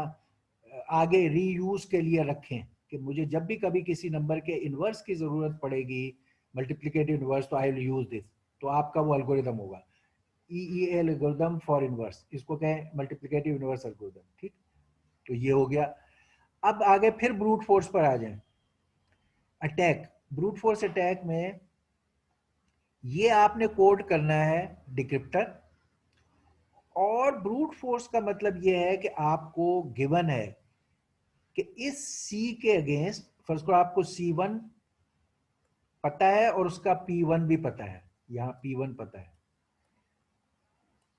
आगे रीयूज के लिए रखें कि मुझे जब भी कभी किसी नंबर के इनवर्स की जरूरत पड़ेगी, मल्टीप्लिकेटिव इनवर्स, तो आई विल यूज दिस, तो आपका वो एल्गोरिथम होगा EEA एल्गोरिथम फॉर इनवर्स, इसको कहें मल्टीप्लिकेटिव इनवर्स एल्गोरिथम, ठीक। तो ये हो गया। अब आगे फिर ब्रूट फोर्स पर आ जाएं। अटैक, ब्रूट फोर्स अटैक में ये आपने कोड करना है डिक्रिप्टर, और ब्रूट फोर्स का मतलब ये है कि आपको गिवन है कि इस C के अगेंस्ट, फर्स्ट को आपको C1 पता है और उसका P1 भी पता है, यहां P1 पता है,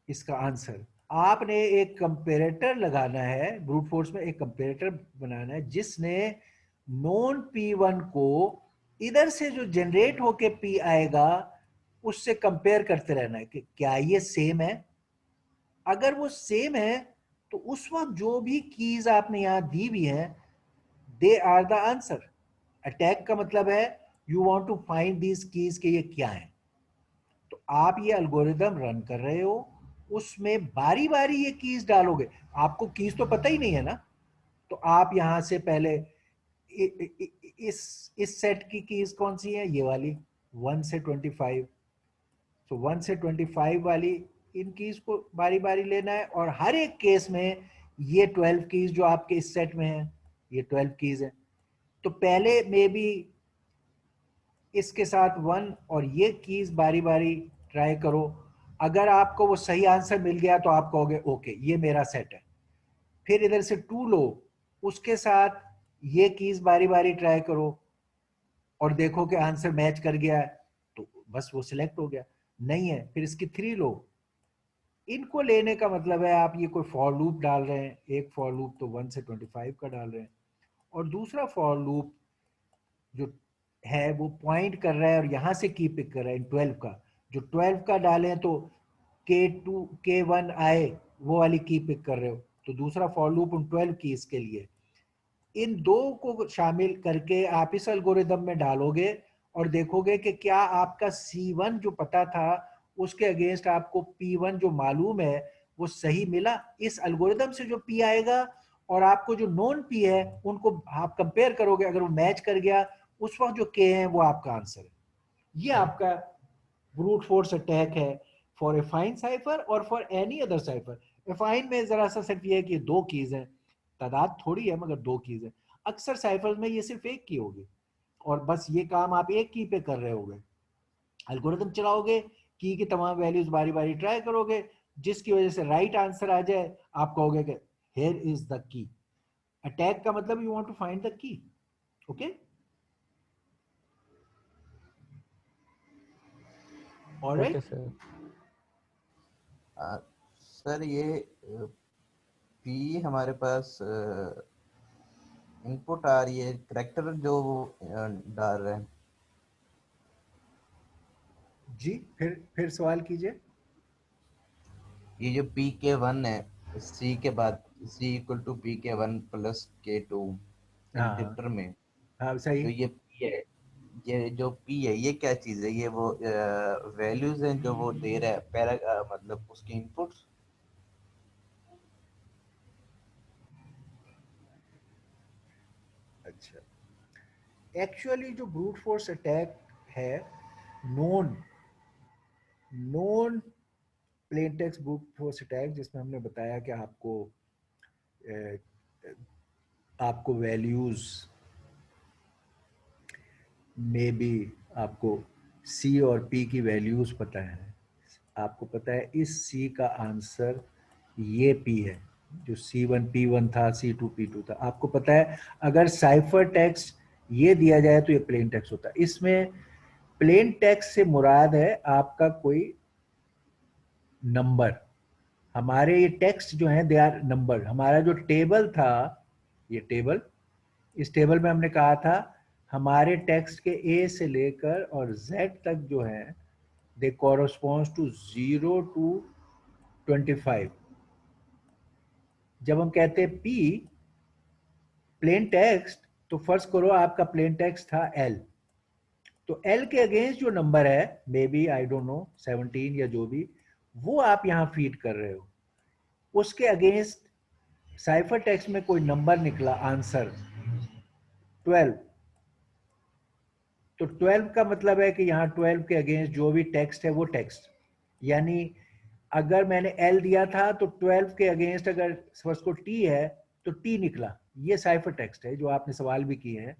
इसका आंसर आपने एक कंपेरेटर लगाना है, ब्रूट फोर्स में एक कंपेरेटर बनाना है जिसने नॉन P1 को इधर से जो जनरेट होके P आएगा उससे कंपेयर करते रहना है कि क्या ये सेम है। अगर वो सेम है तो उस वक्त जो भी कीज आपने यहां दी हुई है they are the answer. Attack का मतलब है you want to find these keys के ये क्या है। तो आप ये एल्गोरिथम रन कर रहे हो, उसमें बारी बारी ये कीज डालोगे, आपको कीज तो पता ही नहीं है ना, तो आप यहां से पहले इस सेट की कीज कौन सी है, ये वाली 1 से 25, तो 1 से 25 वाली इन कीज को बारी बारी लेना है, और हर एक केस में ये 12 कीज जो आपके इस सेट में है ये 12 कीज है। तो पहले में भी इसके साथ 1 और ये कीज बारी बारी ट्राई करो, अगर आपको वो सही आंसर मिल गया तो आप कहोगे ओके ये मेरा सेट है। फिर इधर से 2 लो, उसके साथ ये कीज बारी बारी ट्राई करो और देखो कि आंसर मैच कर गया है तो बस वो सिलेक्ट हो गया, नहीं है फिर इसकी 3 लो। इनको लेने का मतलब है आप ये कोई फॉर लूप डाल रहे हैं, एक फॉर लूप तो 1 से 25 का डाल रहे हैं और दूसरा फॉर लूप जो है वो पॉइंट कर रहा है और यहां से की पिक कर रहा है 12 का, जो 12 का डालें तो K2 K1 आए वो वाली की पिक कर रहे हो, तो दूसरा फॉर लूप उन 12 कीज के लिए। इन दो को शामिल करके आप इस एल्गोरिदम में डालोगे और देखोगे कि क्या आपका C1 जो पता था उसके अगेंस्ट आपको P1 जो मालूम है वो सही मिला। इस एल्गोरिदम से जो P आएगा और आपको जो नॉन P है उनको आप कंपेयर करोगे, अगर वो मैच कर गया उस वक्त जो K है वो आपका आंसर है। ये आपका ब्रूट फोर्स अटैक है फॉर ए फाइन साइफर और for any other cipher. Fine में जरा सा सिर्फ ये है कि 2 कीज हैं, तादाद थोड़ी है मगर 2 कीज है। अक्सर साइफर में ये सिर्फ एक की होगी और बस ये काम आप एक की पे कर रहे होगे। एल्गोरिथम चलाओगे, की की तमाम वैल्यूज बारी बारी ट्राई करोगे, जिसकी वजह से राइट आंसर आ जाए आप कहोगे कि here is the key. Attack का मतलब you want to find the key. Okay, okay all right. Sir. Sir ये पी हमारे पास इनपुट आ रही है, करेक्टर जो वो डाल रहे हैं। जी फिर सवाल कीजिए। ये जो पी के 1 है सी के बाद, सी इक्वल टू पी के 1 प्लस के 2 हाँ एनक्रिप्टर में, हाँ सही। जो ये पी है, ये जो पी है ये क्या चीज है? ये वो वैल्यूज हैं जो वो दे रहा है पैरा मतलब उसके इनपुट्स। अच्छा, एक्चुअली जो ब्रूट फोर्स अटैक है, non non plain text brute force attack, जिसमें हमने बताया कि आपको वैल्यूज में भी आपको सी और पी की वैल्यूज पता है, आपको पता है इस सी का आंसर ये पी है, जो C1 P1 था, C2 P2 था, आपको पता है। अगर साइफर टेक्स्ट ये दिया जाए तो ये प्लेन टेक्स्ट होता है। इसमें प्लेन टेक्स्ट से मुराद है आपका कोई नंबर। हमारे ये टेक्स्ट जो है दे आर नंबर। हमारा जो टेबल था, ये टेबल, इस टेबल में हमने कहा था हमारे टेक्स्ट के ए से लेकर और जेड तक जो है दे कॉरस्पॉन्ड्स टू 0 to 25। जब हम कहते हैं पी प्लेन टेक्स्ट, तो फर्ज करो आपका प्लेन टेक्स्ट था एल, तो एल के अगेंस्ट जो नंबर है, maybe I don't know 17 या जो भी, वो आप यहां फीड कर रहे हो। उसके अगेंस्ट साइफर टेक्स्ट में कोई नंबर निकला, आंसर 12, तो 12 का मतलब है कि यहाँ 12 के अगेंस्ट जो भी टेक्स्ट है वो टेक्स्ट, यानी अगर मैंने एल दिया था तो 12 के अगेंस्ट अगर फर्स्ट को टी है तो टी निकला। ये साइफर टेक्स्ट है जो आपने सवाल भी किए हैं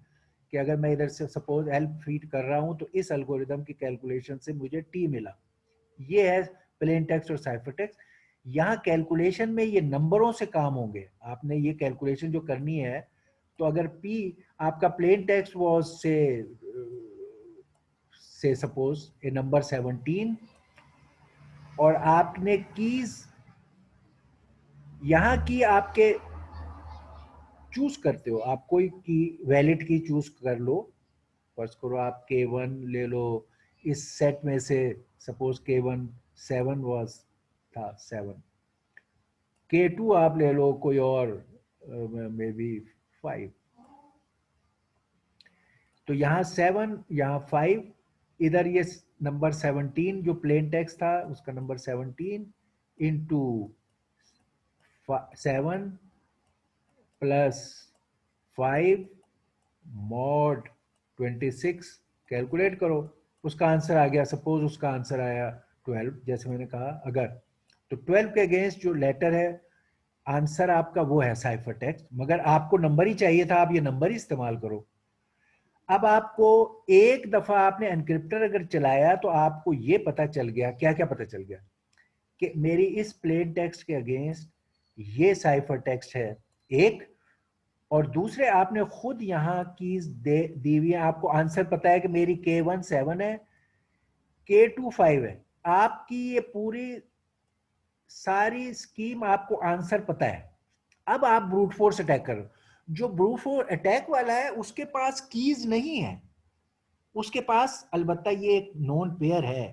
कि अगर मैं इधर से सपोज एल फीड कर रहा हूं तो इस एल्गोरिदम की कैलकुलेशन से मुझे टी मिला। ये है प्लेन टेक्स्ट और साइफर टेक्स्ट। यहाँ कैलकुलेशन में ये नंबरों से काम होंगे, आपने ये कैलकुलेशन जो करनी है, तो अगर P आपका प्लेन टेक्स्ट वॉज से सपोज ए नंबर 17 और आपने कीज यहाँ की आपके चूज करते हो, आप कोई की वैलिड की चूज कर लो। फर्स्ट करो आप K1 ले लो, इस सेट में से सपोज K1 7 वॉज था 7, K2 आप ले लो कोई और मे बी 5, तो यहाँ 7 यहाँ 5, इधर ये नंबर 17 जो प्लेन टेक्स्ट था उसका number 17 into 7 plus 5 mod 26, calculate करो, उसका आंसर आ गया। सपोज उसका आंसर आया 12, जैसे मैंने कहा अगर, तो 12 के अगेंस्ट जो लेटर है आंसर आपका वो है साइफर टेक्स्ट, मगर आपको नंबर ही चाहिए था, आप ये नंबर ही इस्तेमाल करो। अब आपको एक दफा आपने एनक्रिप्टर अगर चलाया तो आपको ये पता चल गया, क्या क्या पता चल गया कि मेरी इस प्लेन टेक्स्ट के अगेंस्ट ये साइफर टेक्स्ट है एक, और दूसरे आपने खुद यहाँ कीज दी हुई है, आपको आंसर पता है कि मेरी K1 7 है, K2 5 है, आपकी ये पूरी सारी स्कीम आपको आंसर पता है। अब आप ब्रूट फोर्स अटैक करो। जो ब्रूट फोर्स अटैक वाला है उसके पास कीज नहीं है, उसके पास अलबत्ता ये एक नॉन पेयर है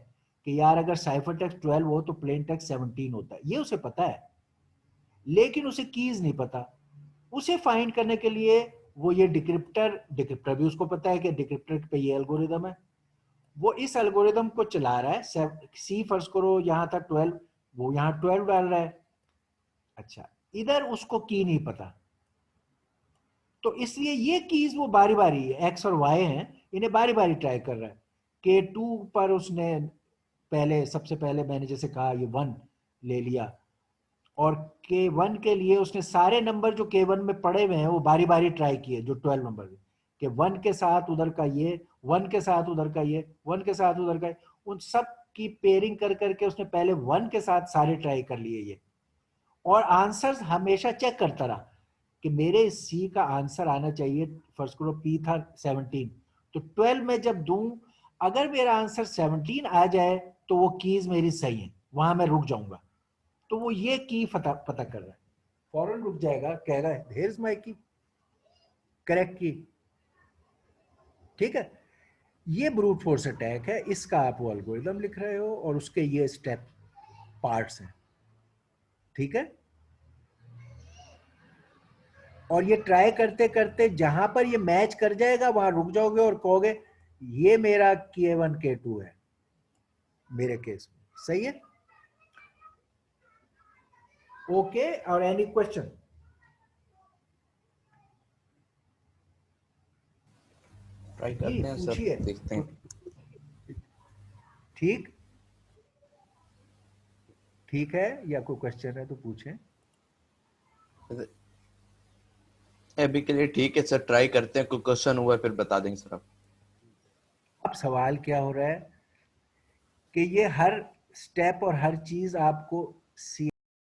कि यार अगर साइफर टेक्स्ट 12 हो तो प्लेन टेक्स्ट 17 होता है, ये उसे पता है, लेकिन उसे कीज नहीं पता। उसे फाइंड करने के लिए वो ये डिक्रिप्टर भी उसको पता है कि डिक्रिप्टर पे ये एल्गोरिदम है, वो इस एल्गोरिदम को चला रहा है। सी फर्ज करो यहाँ था 12, वो यहाँ 12 डाल रहा है। अच्छा, इधर उसको की नहीं पता, तो इसलिए ये कीज वो बारी बारी एक्स और वाई हैं, इन्हें बारी बारी ट्राई कर रहा है। K2 पर उसने पहले, सबसे पहले मैंने जैसे कहा ये 1 ले लिया, और K1 के लिए उसने सारे नंबर जो K1 में पड़े हुए हैं वो बारी बारी ट्राई किए, जो 12 नंबर के 1 के साथ उधर का ये, 1 के साथ उधर का ये, 1 के साथ उधर का, उन सब की पेयरिंग कर करके उसने पहले 1 के साथ सारे ट्राई कर लिए ये, और आंसर्स हमेशा चेक करता रहा कि मेरे सी का आंसर आना चाहिए। फर्स्ट करो पी था 17, तो 12 में जब दूं अगर मेरा आंसर 17 आ जाए तो वो कीज मेरी सही है, वहां मैं रुक जाऊंगा। तो वो ये की पता कर रहा है, फौरन रुक जाएगा, कहेगा हियर इज माय की, करेक्ट की। ठीक है, ये ब्रूट फोर्स अटैक है, इसका आप वो एल्गोरिदम लिख रहे हो और उसके ये स्टेप पार्ट्स हैं। ठीक है, और ये ट्राई करते करते जहां पर ये मैच कर जाएगा वहां रुक जाओगे और कहोगे ये मेरा K1 K2 है मेरे केस में। सही है, ओके। और एनी क्वेश्चन? ट्राई जी करते हैं सर, पूछिए। देखते हैं। ठीक, ठीक है, या कोई क्वेश्चन है तो पूछें। अभी के लिए ठीक है सर, ट्राई करते हैं, कोई क्वेश्चन हुआ है फिर बता देंगे सर आप। अब सवाल क्या हो रहा है कि ये हर स्टेप और हर चीज आपको सी